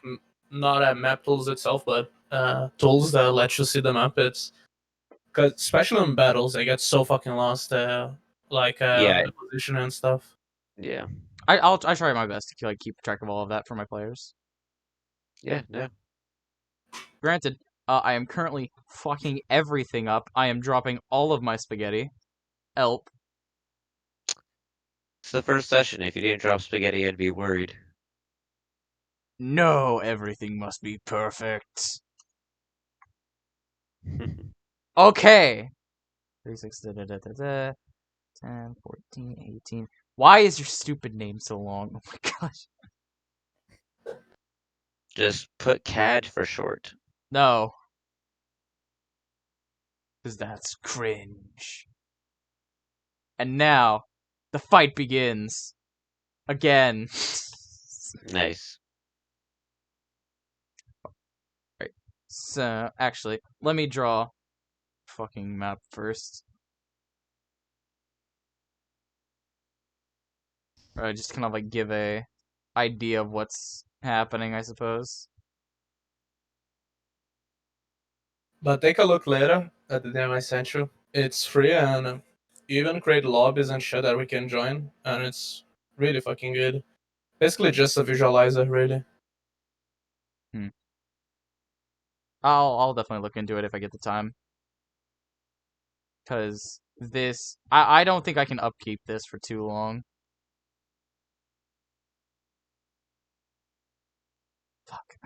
not map tools itself, but tools that let you see the map, it's because especially in battles, I get so fucking lost,
Yeah,
the position and stuff.
yeah,
I try my best to like keep track of all of that for my players.
yeah, no.
Granted, I am currently fucking everything up. I am dropping all of my spaghetti. Elp.
It's the first session. If you didn't drop spaghetti, I'd be worried.
No, everything must be perfect. Okay. 36, 10, 14, 18. Why is your stupid name so long? Oh my gosh.
Just put CAD for short.
No. Because that's cringe. And now, the fight begins. Again.
Nice.
Right. So, actually, let me draw fucking map first. Or just kind of like give a idea of what's happening, I suppose.
But take a look later at the DM I sent you. It's free and you even create lobbies and shit that we can join, and it's really fucking good. Basically, just a visualizer, really.
I'll definitely look into it if I get the time. Cause this I don't think I can upkeep this for too long. Fuck.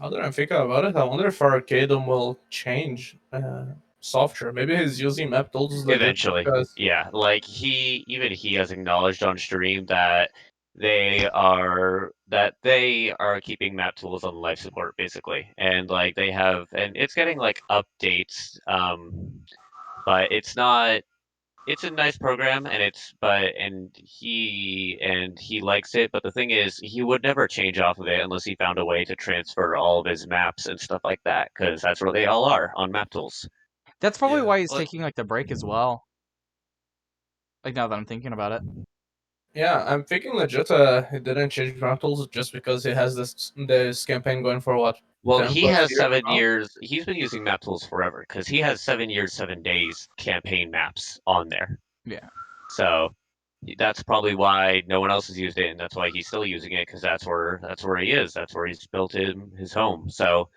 Now that I'm thinking about it, I wonder if Arcadum will change software. Maybe he's using map tools legit
Eventually,
because
yeah. Like even he has acknowledged on stream that they are keeping map tools on life support basically, and like they have, and it's getting like updates. But it's not. It's a nice program, and he likes it. But the thing is, he would never change off of it unless he found a way to transfer all of his maps and stuff like that, because that's where they all are on map tools.
That's probably
Yeah,
why he's
like-
taking like the break as well. Like now that I'm thinking about it.
yeah, I'm thinking legit. He didn't change map tools just because he has this campaign going for what?
Well,
10
he
plus
has
years
7 years. He's been using map tools forever because he has 7 years, 7 days campaign maps on there.
Yeah.
So that's probably why no one else has used it, and that's why he's still using it, because that's where he is. That's where he's built his home. So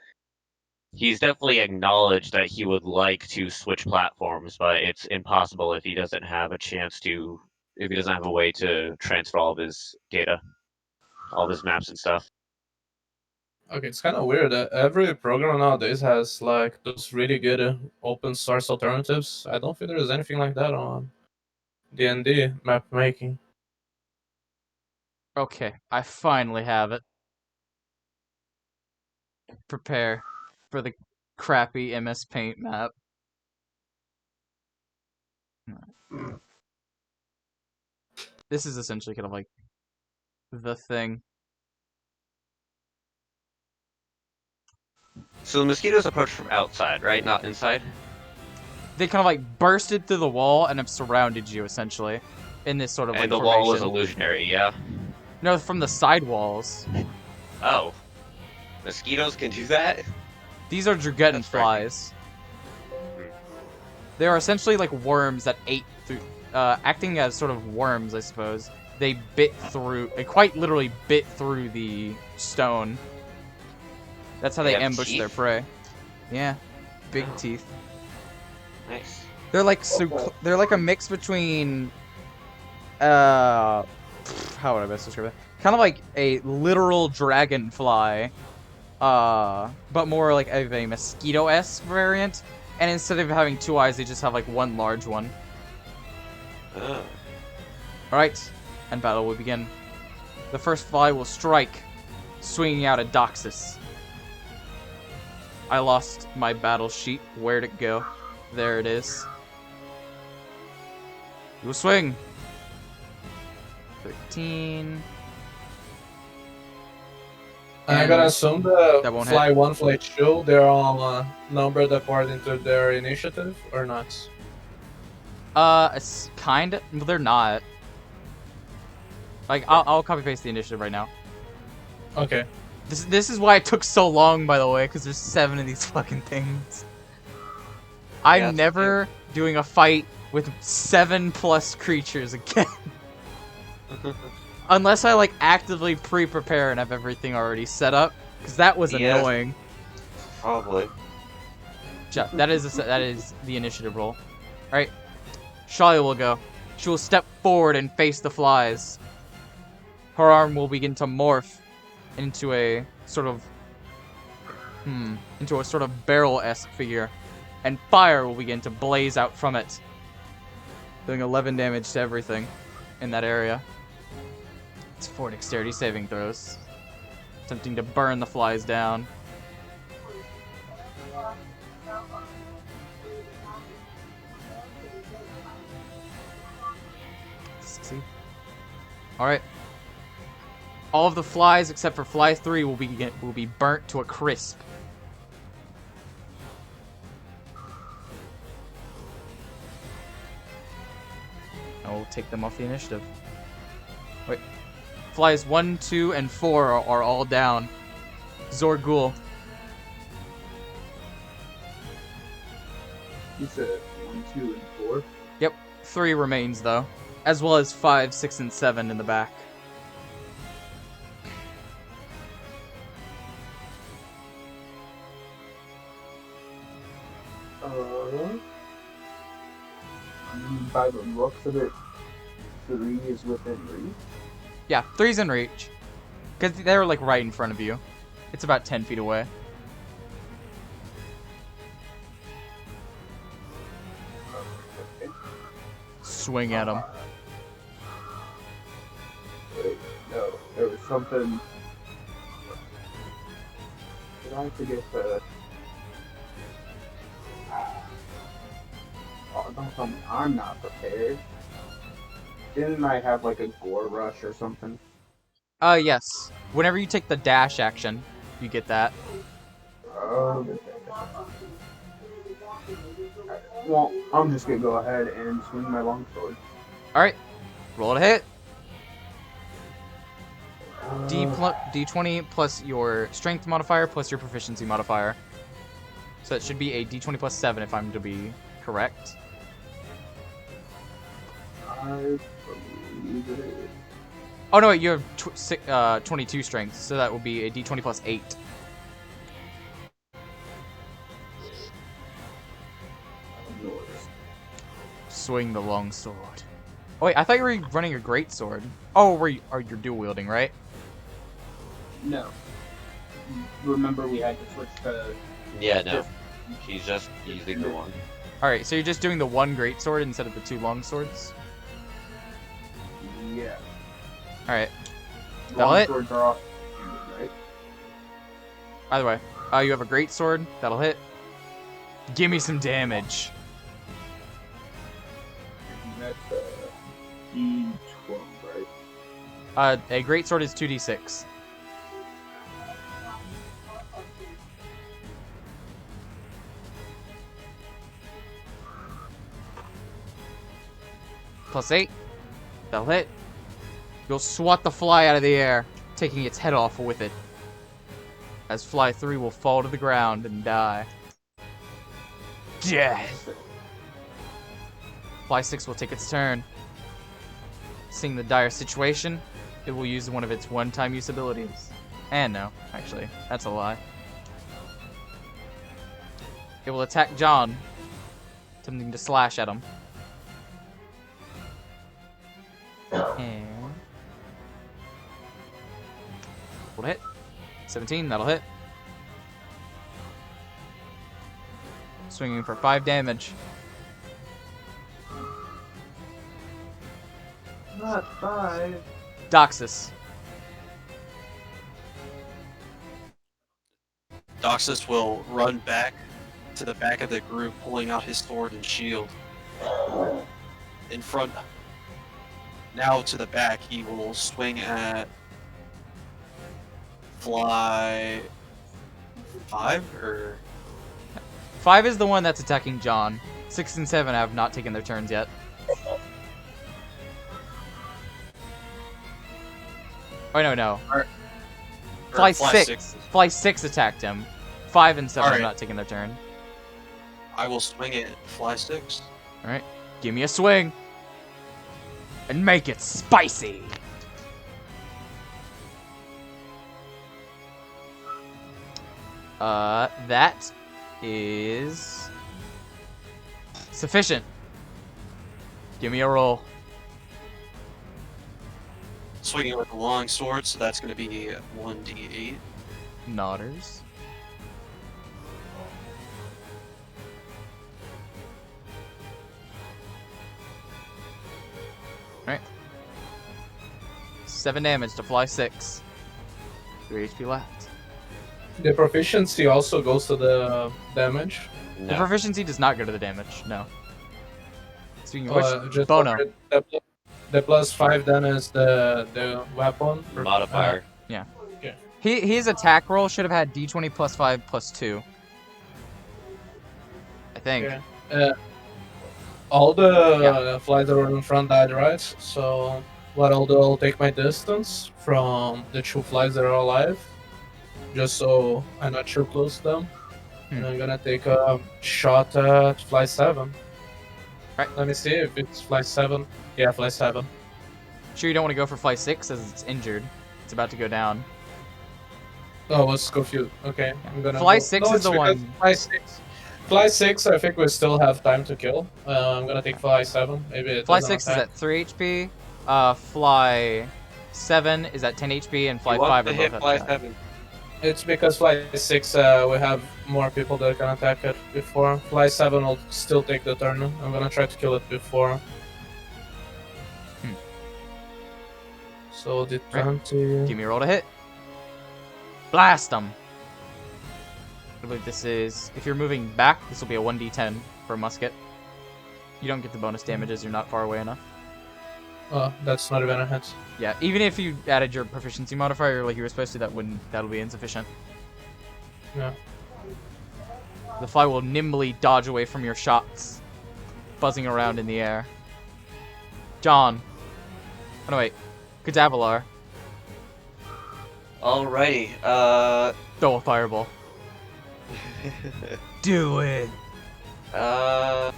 he's definitely acknowledged that he would like to switch platforms, but it's impossible if he doesn't have a chance to. If he doesn't have a way to transfer all of his data, all of his maps and stuff.
Okay, it's kind of weird. Every program nowadays has like those really good open source alternatives. I don't think there's anything like that on D&D map making.
Okay, I finally have it. Prepare for the crappy MS Paint map. This is essentially kind of like the thing.
So the mosquitoes approach from outside, right? Not inside?
They kind of like bursted through the wall and have surrounded you essentially in this sort of like
And the
formation.
wall is illusionary, yeah?
No, from the side walls.
Oh. Mosquitoes can do that?
These are
That's
dragonflies. They are essentially like worms that ate through, acting as sort of worms, I suppose. They quite literally bit through the stone. That's how they
have
ambush their
teeth?
prey. Yeah, big
Oh.
teeth.
Nice.
They're like they're like a mix between how would I best describe it? Kind of like a literal dragonfly, but more like of a mosquito-esque variant. And instead of having 2 eyes, they just have like one large one.
Oh.
Alright, and battle will begin. The first fly will strike, swinging out a Doxis. I lost my battle sheet. Where'd it go? There it is. You will swing. 13.
I'm gonna assume the
That won't
fly 1, fly 2, they're all numbered according to their initiative, or not?
It's kinda. Well, they're not. Like, I'll copy paste the initiative right now.
Okay.
This is why it took so long, by the way, because there's 7 of these fucking things. I'm
Yeah,
never doing a fight with 7+ creatures again. Unless I, like, actively pre-prepare and have everything already set up. Because that was
Yeah.
annoying.
Probably.
That is the initiative roll. Alright. Shalia will go. She will step forward and face the flies. Her arm will begin to morph into a sort of barrel-esque figure, and fire will begin to blaze out from it, doing 11 damage to everything in that area. It's 4 dexterity saving throws, attempting to burn the flies down. Succeed. All right. All of the flies except for fly 3 will be burnt to a crisp. I will take them off the initiative. Wait. Flies 1, 2, and 4 are all down. Zorg-Ul.
You said 1, 2, and 4?
Yep. 3 remains, though. As well as 5, 6, and 7 in the back.
By the looks of it, 3 is within reach.
Yeah, 3's in reach. Because they're, like, right in front of you. It's about 10 feet away. Swing at him.
Wait, no, there was something. Did I forget the? Oh, don't tell me I'm not prepared. Didn't I have like a gore rush or something?
Yes. Whenever you take the dash action, you get that.
Okay. Well, I'm just gonna go ahead and swing my longsword.
Alright. Roll to hit. D20 plus your strength modifier plus your proficiency modifier. So it should be a D20 plus 7 if I'm to be correct.
I believe it is.
Oh no, wait, you have 22 strength, so that will be a D20 plus 8. Swing the long sword. Oh wait, I thought you were running a great sword. Oh, you're dual wielding, right?
No. Remember we had to switch to...
Yeah, no. She's just using the one.
Alright, so you're just doing the one great sword instead of the 2 long swords?
Yeah.
Alright. That'll hit.
Longswords are off, right?
Either way. You have a great sword. That'll hit. Give me some damage.
That's D12, right?
A great sword is 2d6. Plus 8. That'll hit. You'll swat the fly out of the air, taking its head off with it. As fly 3 will fall to the ground and die. Death. Fly 6 will take its turn. Seeing the dire situation, it will use one of its one-time use abilities. And no, actually, that's a lie. It will attack John, attempting to slash at him. And will hit. 17, that'll hit. Swinging for 5 damage.
Not 5.
Doxis.
Doxis will run back to the back of the group, pulling out his sword and shield. In front. Now to the back, he will swing at Fly 5 or
5 is the one that's attacking John. 6 and 7 have not taken their turns yet. Oh no.
Or
Fly 6. Fly 6 attacked him. 5 and 7 have
Alright.
not taken their turn.
I will swing at Fly 6.
Alright. Give me a swing. And make it spicy. That is sufficient. Give me a roll.
Swinging with a long sword, so that's going to be 1d8.
Nodders. Alright. 7 damage to Fly 6. 3 HP left.
The proficiency also goes to the damage.
The proficiency does not go to the damage, no. Speaking of which,
Just
Bono.
the plus 5 then is the weapon
Modifier.
His attack roll should have had d20 plus 5 plus 2. I think.
Yeah. All the flies that were in front died, right? So what I'll do, I'll take my distance from the 2 flies that are alive, just so I'm not too close to them. And I'm gonna take a shot at fly 7.
Right.
Let me see if it's fly 7. Yeah, fly 7.
Sure you don't want to go for Fly 6 as it's injured. It's about to go down.
Oh, let's go few. Okay, I'm gonna.
Fly
go-
6
no,
is
it's
the
because
one.
Fly 6, I think we still have time to kill. I'm gonna take fly 7. Maybe it
Fly
doesn't
6 is
attack.
at 3 HP. Fly 7 is at 10 HP, and Fly
You want
5
to
are
hit
both
Fly
at
7.
It's because fly 6, we have more people that can attack it before. Fly 7 will still take the turn. I'm gonna try to kill it before. So the
Right.
20.
Give me a roll to hit. Blast them. I believe this is... If you're moving back, this will be a 1d10 for a musket. You don't get the bonus damage as you're not far away enough.
Oh, that's not even a hit.
Yeah, even if you added your proficiency modifier like you were supposed to, that'll be insufficient.
Yeah.
The fly will nimbly dodge away from your shots, buzzing around in the air. John. Oh no, wait. Cadavillar.
Alrighty.
Throw a fireball. Do it.
I'm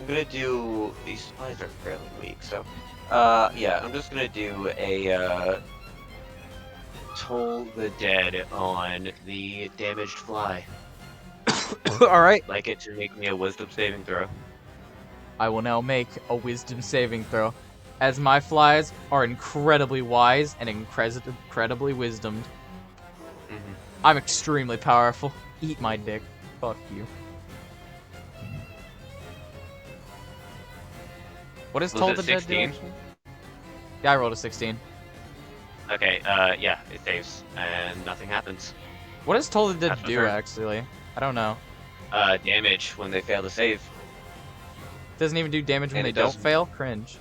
gonna do. These supplies are fairly weak, so. Yeah, I'm just gonna do a Toll the Dead on the damaged fly.
Alright.
Like it to make me a Wisdom saving throw.
I will now make a wisdom saving throw, as my flies are incredibly wise and incredibly wisdomed. I'm extremely powerful. Eat my dick. Fuck you. What is
Was
Toll
it
the Dead do,
16?
actually? Yeah, I rolled a 16.
Okay, yeah, it saves, and nothing happens.
What does Toll the Dead
That's my
do,
turn.
actually? I don't know.
Damage when they fail to save.
Doesn't even do damage when
And
they
it
don't
doesn't.
fail? Cringe.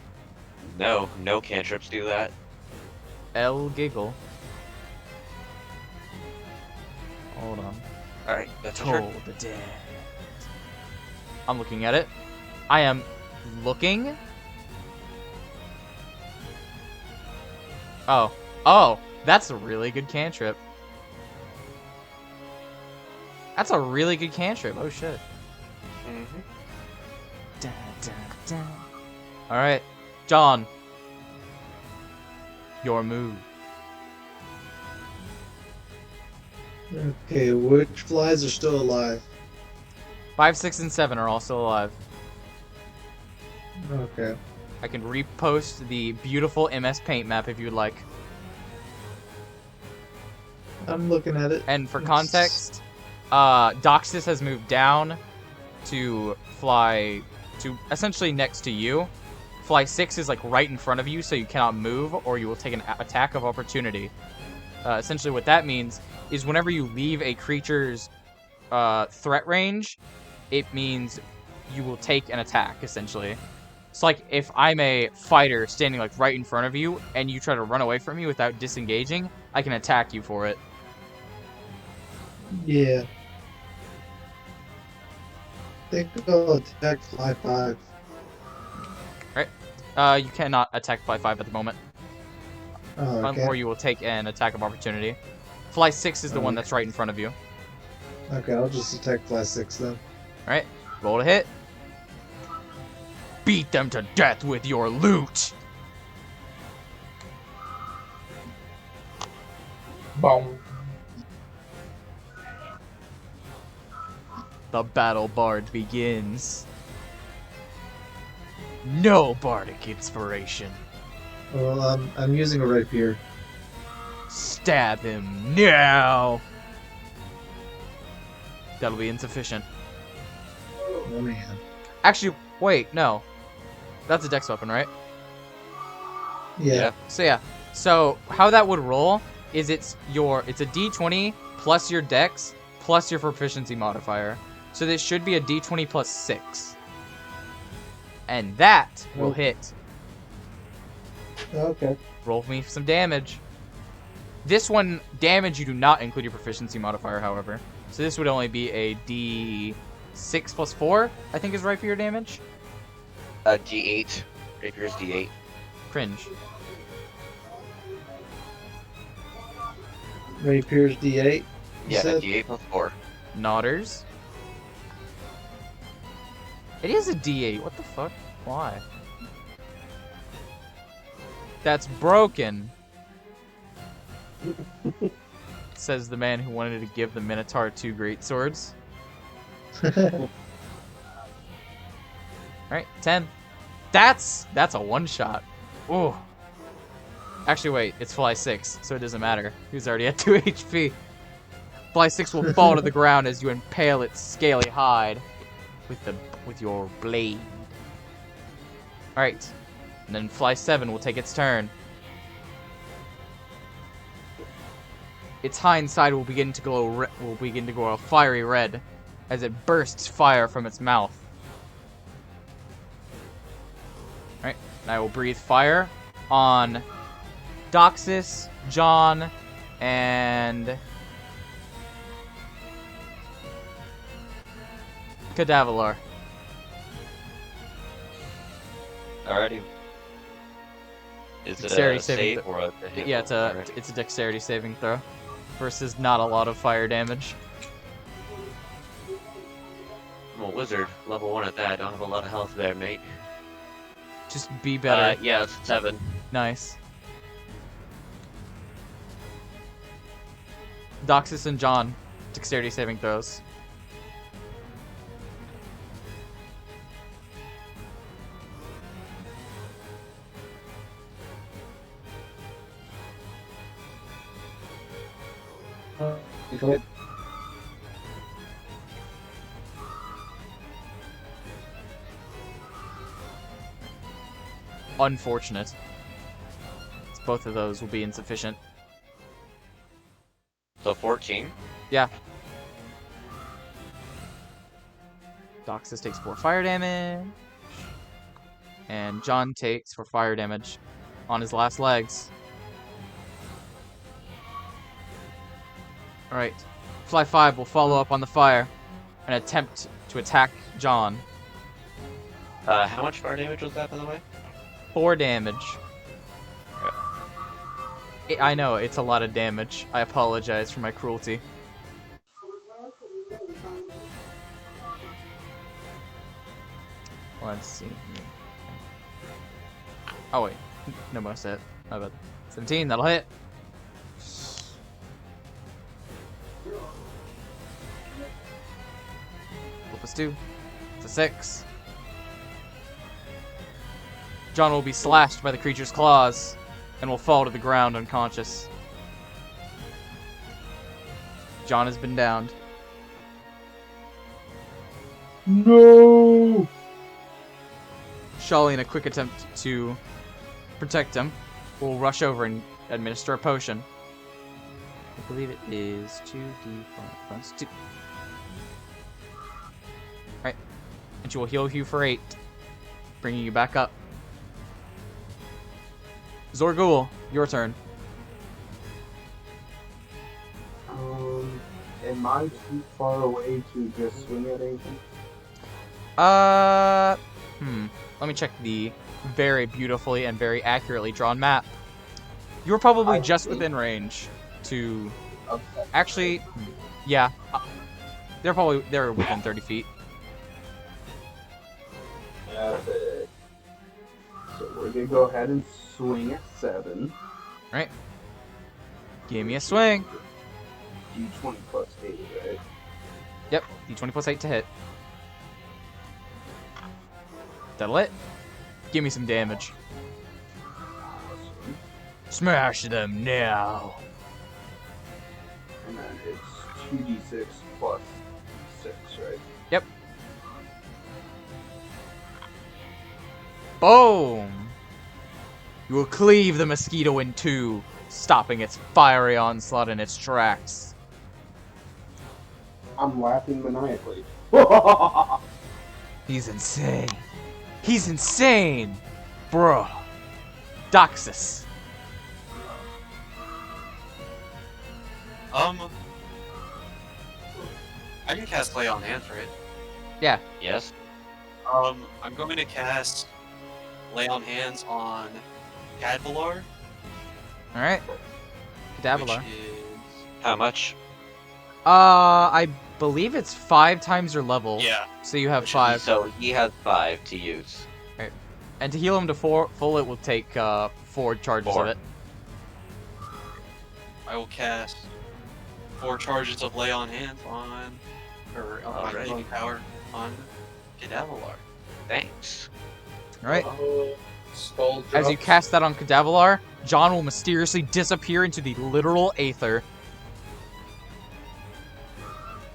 No cantrips do that.
L giggle. Hold on.
Alright, that's your
Toll
turn.
the Dead. I'm looking at it. I am looking. Oh, that's a really good cantrip. That's a really good cantrip. Oh shit.
Mm-hmm.
Da, Alright, John. Your move.
Okay, which flies are still alive?
5, 6, and 7 are also alive.
Okay.
I can repost the beautiful MS Paint map if you'd like.
I'm looking at it.
And for
It's-
context, Doxis has moved down to fly to essentially next to you. Fly 6 is like right in front of you, so you cannot move or you will take an attack of opportunity. Essentially what that means is whenever you leave a creature's threat range, it means you will take an attack, essentially. It's like if I'm a fighter standing like right in front of you and you try to run away from me without disengaging, I can attack you for it.
Yeah. I think I'll attack fly 5.
You cannot attack Fly 5 at the moment,
Oh, okay.
or you will take an attack of opportunity. Fly 6 is the one
Okay.
that's right in front of you.
Okay, I'll just attack fly 6 then.
Alright, roll to hit. Beat them to death with your loot!
Boom.
The battle bard begins. No bardic inspiration.
Well, I'm using a rapier.
Stab him now! That'll be insufficient.
Oh man.
Actually, wait, no. That's a dex weapon, right?
Yeah.
So yeah. So how that would roll is it's a d20 plus your dex plus your proficiency modifier. So this should be a d20 plus 6. And that will hit.
Okay.
Roll me some damage. This one, damage, you do not include your proficiency modifier, however. So this would only be a d6 plus 4, I think is right for your damage.
D8. Rapier's D8.
Cringe.
Rapier's D8. you
Yeah,
said?
D8 plus 4.
Nodders. It is a d8. What the fuck? Why? That's broken. Says the man who wanted to give the Minotaur 2 great swords. Alright, 10. That's a one-shot. Ooh. Actually, wait. It's Fly 6, so it doesn't matter. He's already at 2 HP. Fly 6 will fall to the ground as you impale its scaly hide with your blade. Alright. And then Fly 7 will take its turn. Its hind side will begin to glow a fiery red as it bursts fire from its mouth. Alright, and I will breathe fire on Doxis, John, and Cadavillar.
Alrighty. Is it
Dexterity
a
saving
save or a hit?
Yeah, it's a dexterity saving throw versus not a lot of fire damage.
I'm a wizard, level 1 at that. I don't have a lot of health there, mate.
Just be better.
Yeah, it's 7.
Nice. Doxis and John, dexterity saving throws. Unfortunate. Both of those will be insufficient.
So 14.
Yeah. Doxis takes 4 fire damage. And John takes 4 fire damage on his last legs. Alright. Fly 5 will follow up on the fire and attempt to attack John.
How much fire damage was that, by the way?
4 damage. I know, it's a lot of damage. I apologize for my cruelty. Let's see. Oh wait, no bonus hit. My bad. 17, that'll hit. +2. It's a 6. John will be slashed by the creature's claws and will fall to the ground unconscious. John has been downed.
No!
Shelly, in a quick attempt to protect him, will rush over and administer a potion. I believe it is 2d4 +2. Alright. And she will heal you for 8, bringing you back up. Zorg-Ul, your turn.
Am I too far away to just swing at anything?
Let me check the very beautifully and very accurately drawn map. You're probably just within range to...
Okay.
Actually, yeah. They're within 30 feet.
Perfect. So we're gonna go ahead and swing at 7.
Right. Give me a swing.
D20 +8, right?
Yep, D20 +8 to hit. That'll hit. Give me some damage. Smash them now.
And then it's 2d6 +6, right?
Yep. Boom! You will cleave the mosquito in two, stopping its fiery onslaught in its tracks.
I'm laughing maniacally.
He's insane. He's insane! Bro. Doxis.
I can cast Lay on Hands, right?
Yeah.
Yes.
I'm going to cast Lay on Hands on Cadavillar.
Alright. Cadavillar.
Which is...
How much?
I believe it's 5 times your level.
Yeah.
So you have
Which
5.
So he has 5 to use.
And to heal him to full, it will take 4 charges
4.
of it.
I will cast 4 charges of Lay on Hands on... Or my
Alright.
healing power on Cadavillar.
Thanks.
Alright.
Skull
As you
drops.
cast that on Cadavillar, John will mysteriously disappear into the literal aether.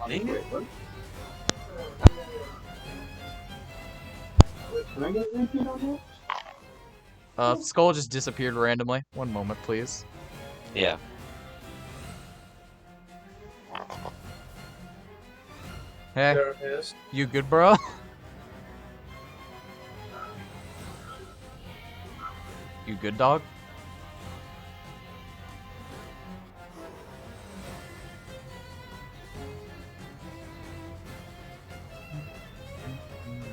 Wait, what? Wait, can I get repeat on that?
Skull just disappeared randomly. One moment, please.
Yeah.
Hey,
There it is.
you good, bro? You good, dog?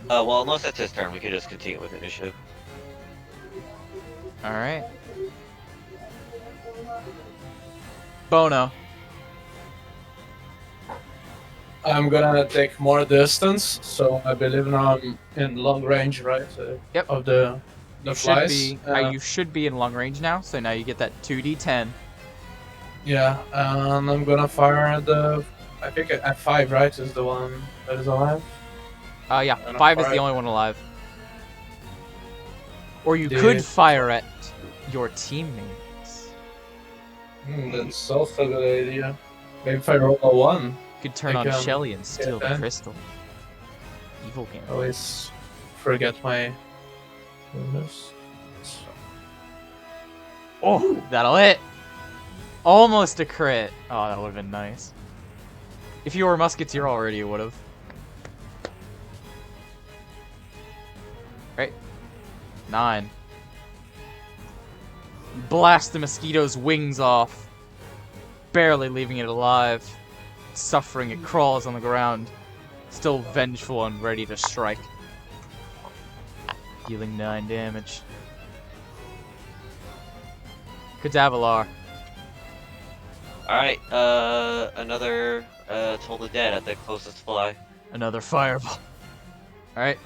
Well, unless it's his turn, we could just continue with initiative.
Alright. Bono.
I'm gonna take more distance, so I believe now I'm in long range, right?
Yep.
Of the
You
flies.
you should be in long range now, so now you get that 2d10.
Yeah, and I'm gonna fire at the. I think at 5, right? Is the one that is alive.
Yeah,
And
5 is
I'll
the
fire-
only one alive. Or you
Dude.
could fire at your teammates.
That's also a good idea. Maybe if I roll a 1,
You could turn
I
on
can
Shelly and steal the
that.
crystal. Evil game.
I always forget my. bonus.
Oh, that'll hit. Almost a crit. Oh, that would have been nice. If you were a Musketeer already, you would have. Right. 9. Blast the mosquito's wings off, barely leaving it alive. Suffering, it crawls on the ground, still vengeful and ready to strike. Dealing 9 damage. Cadavillar.
Alright, another Toll the Dead at the closest fly.
Another fireball. Alright.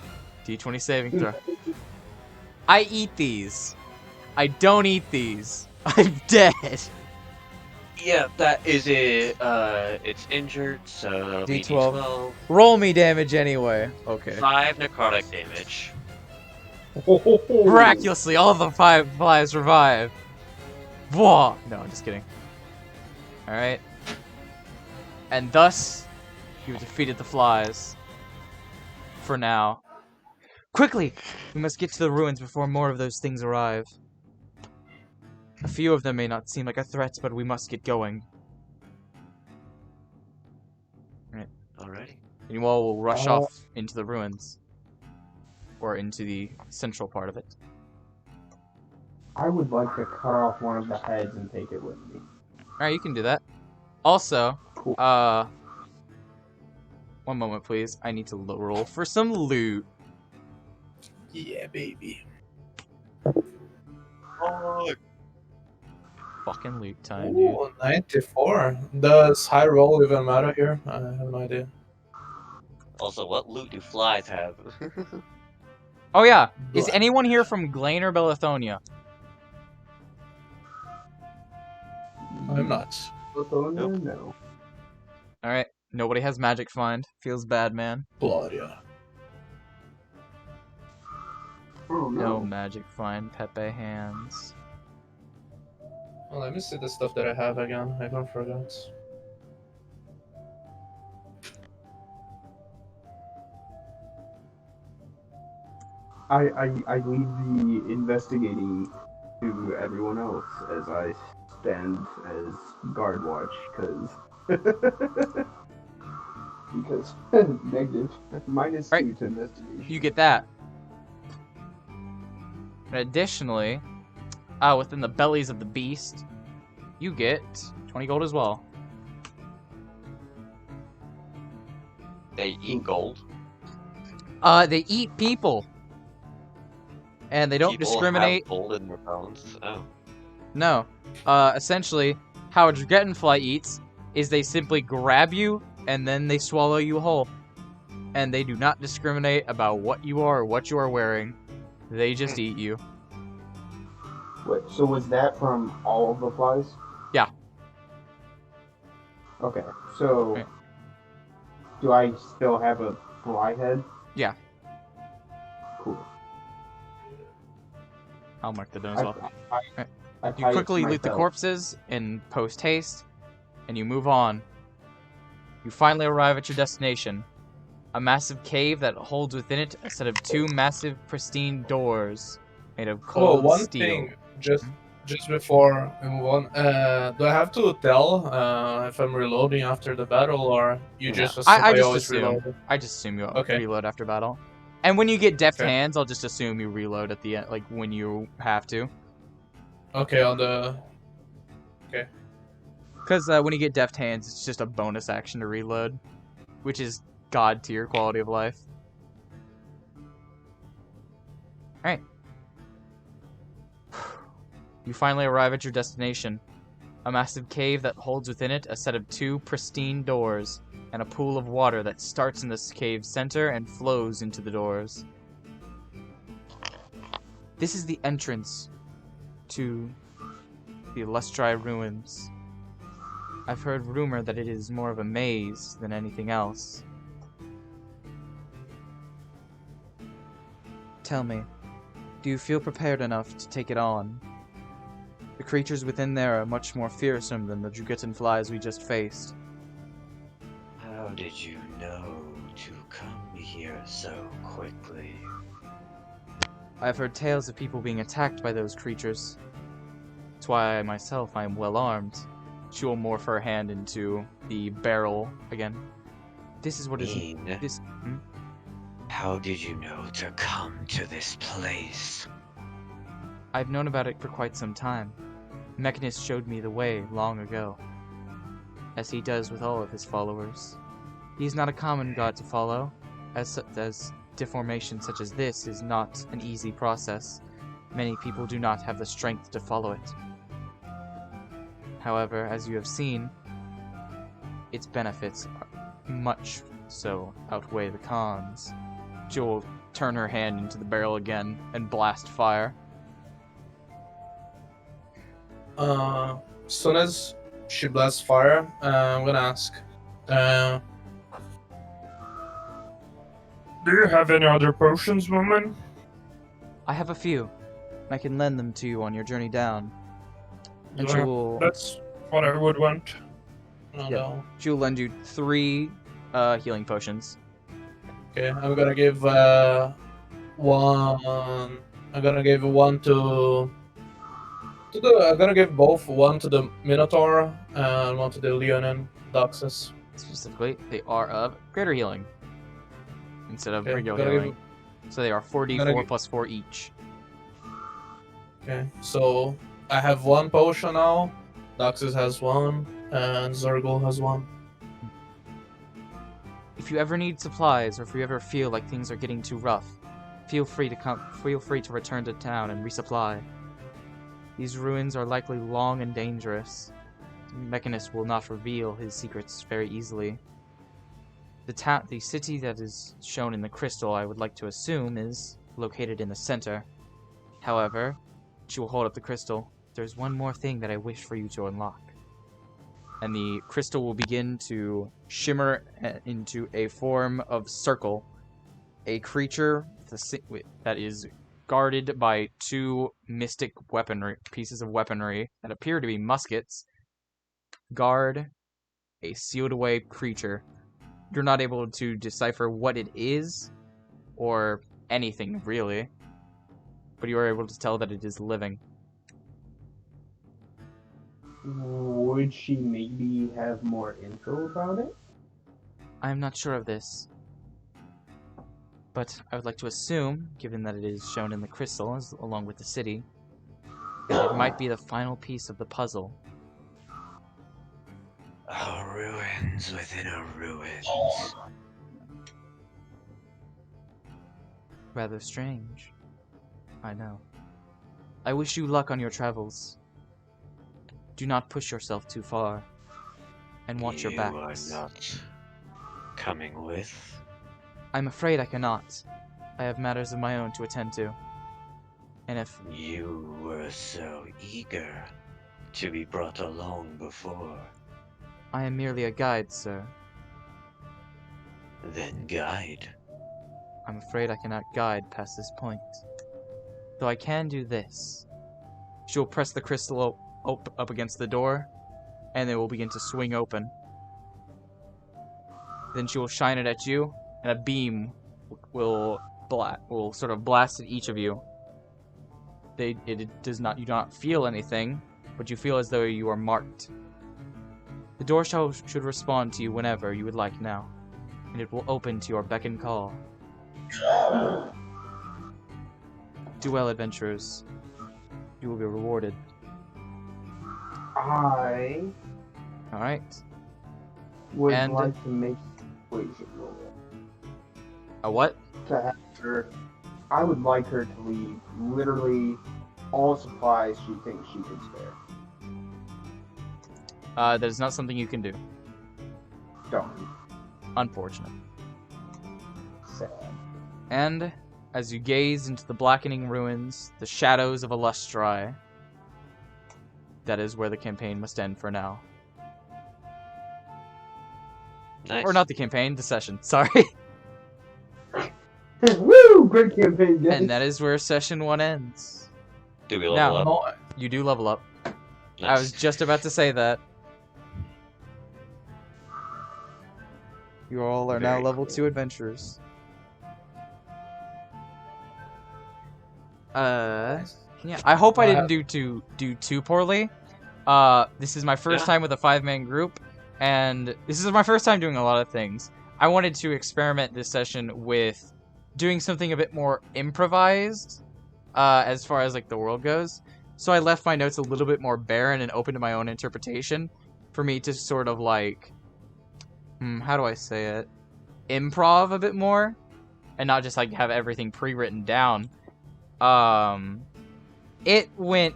D20 saving throw. I eat these. I don't eat these. I'm dead.
Yeah, that is it. It's injured, so that'll be
D12.
D12.
Roll me damage anyway. Okay.
5 necrotic damage.
Miraculously, all the 5 flies revive. Whoa! No, I'm just kidding. Alright. And thus, you have defeated the flies. For now. Quickly! We must get to the ruins before more of those things arrive. A few of them may not seem like a threat, but we must get going.
Alrighty.
And you all will rush off into the ruins. Or into the central part of it.
I would like to cut off one of the heads and take it with me.
Alright, you can do that. Also,
Cool.
one moment please. I need to roll for some loot.
Yeah, baby.
Fucking loot time, dude.
Ooh, 94. Does high roll even matter here? I have no idea.
Also, what loot do flies have?
Oh yeah, is anyone here from Glane or Bellathonia?
I'm not.
Nope. No.
Alright, nobody has magic find. Feels bad, man.
Gloria.
Oh
No
no.
magic find, Pepe hands.
Well, let me see the stuff that I have again. I don't forget.
I leave the investigating to everyone else as I stand as guard watch, because negative minus
Right.
2 to investigation.
You get that. And additionally, within the bellies of the beast, you get 20 gold as well.
They eat gold.
They eat people. And they don't
People
discriminate.
have gold in their bones. Oh.
No. Essentially, how a dragonfly eats is they simply grab you and then they swallow you whole. And they do not discriminate about what you are or what you are wearing. They just eat you.
Wait, so was that from all of the flies?
Yeah.
Okay, so
Okay.
do I still have a fly head?
Yeah.
Cool.
I'll mark the domes off.
I
You
tie it
quickly
to my
loot the
belt.
corpses in post haste, and you move on. You finally arrive at your destination. A massive cave that holds within it a set of 2 massive pristine doors made of cold
one
steel.
thing, just before we move on, do I have to tell if I'm reloading after the battle, or you just assume
I just
always
assume.
reload?
I just assume you
Okay.
reload after battle. And when you get deft
Okay.
hands, I'll just assume you reload at the end, like when you have to.
Okay, on the...
Because when you get deft hands, it's just a bonus action to reload, which is god tier quality of life. Alright. You finally arrive at your destination. A massive cave that holds within it a set of 2 pristine doors, and a pool of water that starts in this cave's center and flows into the doors. This is the entrance to the Elustrai ruins. I've heard rumor that it is more of a maze than anything else. Tell me, do you feel prepared enough to take it on? The creatures within there are much more fearsome than the Dragonborn flies we just faced.
How did you know to come here so quickly?
I've heard tales of people being attacked by those creatures. That's why I myself am well armed. She will morph her hand into the barrel again. This is what is
Mean.
this.
How did you know to come to this place?
I've known about it for quite some time. Mechanist showed me the way long ago, as he does with all of his followers. He is not a common god to follow, as deformation such as this is not an easy process. Many people do not have the strength to follow it. However, as you have seen, its benefits much so outweigh the cons. She will turn her hand into the barrel again and blast fire.
Soon as she blasts fire, I'm gonna ask.
Do you have any other potions, woman?
I have a few. I can lend them to you on your journey down. And she
Yeah,
will
That's what I would want.
No.
she will lend you 3 healing potions.
Okay, I'm gonna give one. I'm gonna give one to the. I'm gonna give both. One to the Minotaur and one to the Leonin Doxis.
Specifically, they are of greater healing instead of
Okay,
regular
gotta
healing. So they are 4d4
gotta
plus 4 each.
Okay, so I have one potion now. Doxis has one, and Zorg-Ul has one.
If you ever need supplies, or if you ever feel like things are getting too rough, feel free to return to town and resupply. These ruins are likely long and dangerous. Mechanist will not reveal his secrets very easily. The city that is shown in the crystal, I would like to assume, is located in the center. However, she will hold up the crystal. There's one more thing that I wish for you to unlock. And the crystal will begin to shimmer into a form of circle. A creature that is guarded by 2 mystic pieces of weaponry that appear to be muskets. Guard a sealed away creature. You're not able to decipher what it is, or anything really, but you are able to tell that it is living.
Would she maybe have more info about it?
I am not sure of this, but I would like to assume, given that it is shown in the crystal along with the city, that it might be the final piece of the puzzle.
A ruins within a ruins.
Rather strange. I know. I wish you luck on your travels. Do not push yourself too far. And watch your backs.
You are not coming with?
I'm afraid I cannot. I have matters of my own to attend to. And if
You were so eager to be brought along before.
I am merely a guide, sir.
Then guide.
I'm afraid I cannot guide past this point. Though I can do this. She will press the crystal up against the door, and it will begin to swing open. Then she will shine it at you, and a beam will sort of blast at each of you. You do not feel anything, but you feel as though you are marked. The door should respond to you whenever you would like now, and it will open to your beck and call. Do well, adventurers. You will be rewarded.
I
Alright.
would
And-
like to make persuasion roll
A what?
to have her. I would like her to leave literally all supplies she thinks she could spare.
That is not something you can do.
Darn.
Unfortunate.
Sad.
And, as you gaze into the blackening ruins, the shadows of Elustrai, that is where the campaign must end for now.
Nice.
Or not the campaign, the session, sorry.
Woo! Great campaign, guys.
And that is where session 1 ends.
Do we level
Now,
up?
Oh,
you do level up. I
Nice.
was just about to say that. You all are now
Very
level
cool.
2 adventurers. Yeah, I hope I didn't do too poorly. This is my first time with a 5-man group, and this is my first time doing a lot of things. I wanted to experiment this session with doing something a bit more improvised, as far as like the world goes. So I left my notes a little bit more barren and open to my own interpretation, for me to sort of like, how do I say it? Improv a bit more, and not just like have everything pre-written down. It went,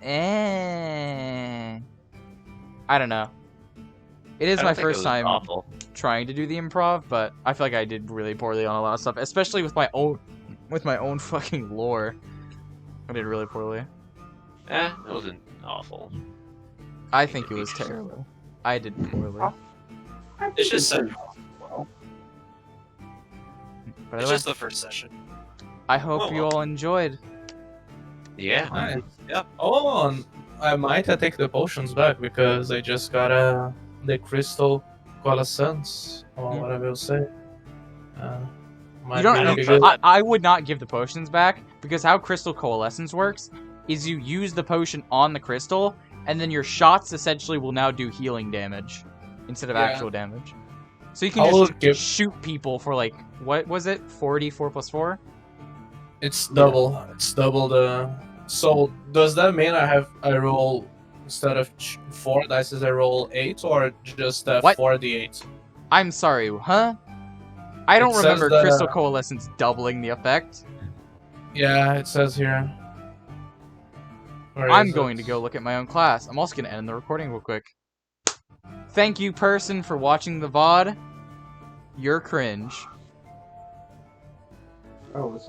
I don't know. It is
I
my
don't think it
first
was
time.
Awful.
trying to do the improv, but I feel like I did really poorly on a lot of stuff, especially with my own fucking lore. I did really poorly.
It wasn't awful.
I think it was terrible. I did poorly.
It's just
But
it's just the first session.
I hope you all enjoyed.
Yeah.
Nice.
Yep.
Oh, and I might take the potions back because I just got the crystal coalescence, or whatever you say.
You don't. I would not give the potions back because how crystal coalescence works is you use the potion on the crystal, and then your shots essentially will now do healing damage instead of actual damage. So you can just shoot people for like, what was it? 4d4 plus 4?
It's double. It's double the. So does that mean I roll instead of 4 dice, I roll 8 or just 4d8?
I'm sorry, huh? I don't remember Crystal Coalescence doubling the effect.
Yeah, it says here.
I'm going to go look at my own class. I'm also going to end the recording real quick. Thank you, person, for watching the VOD. You're cringe.
Oh,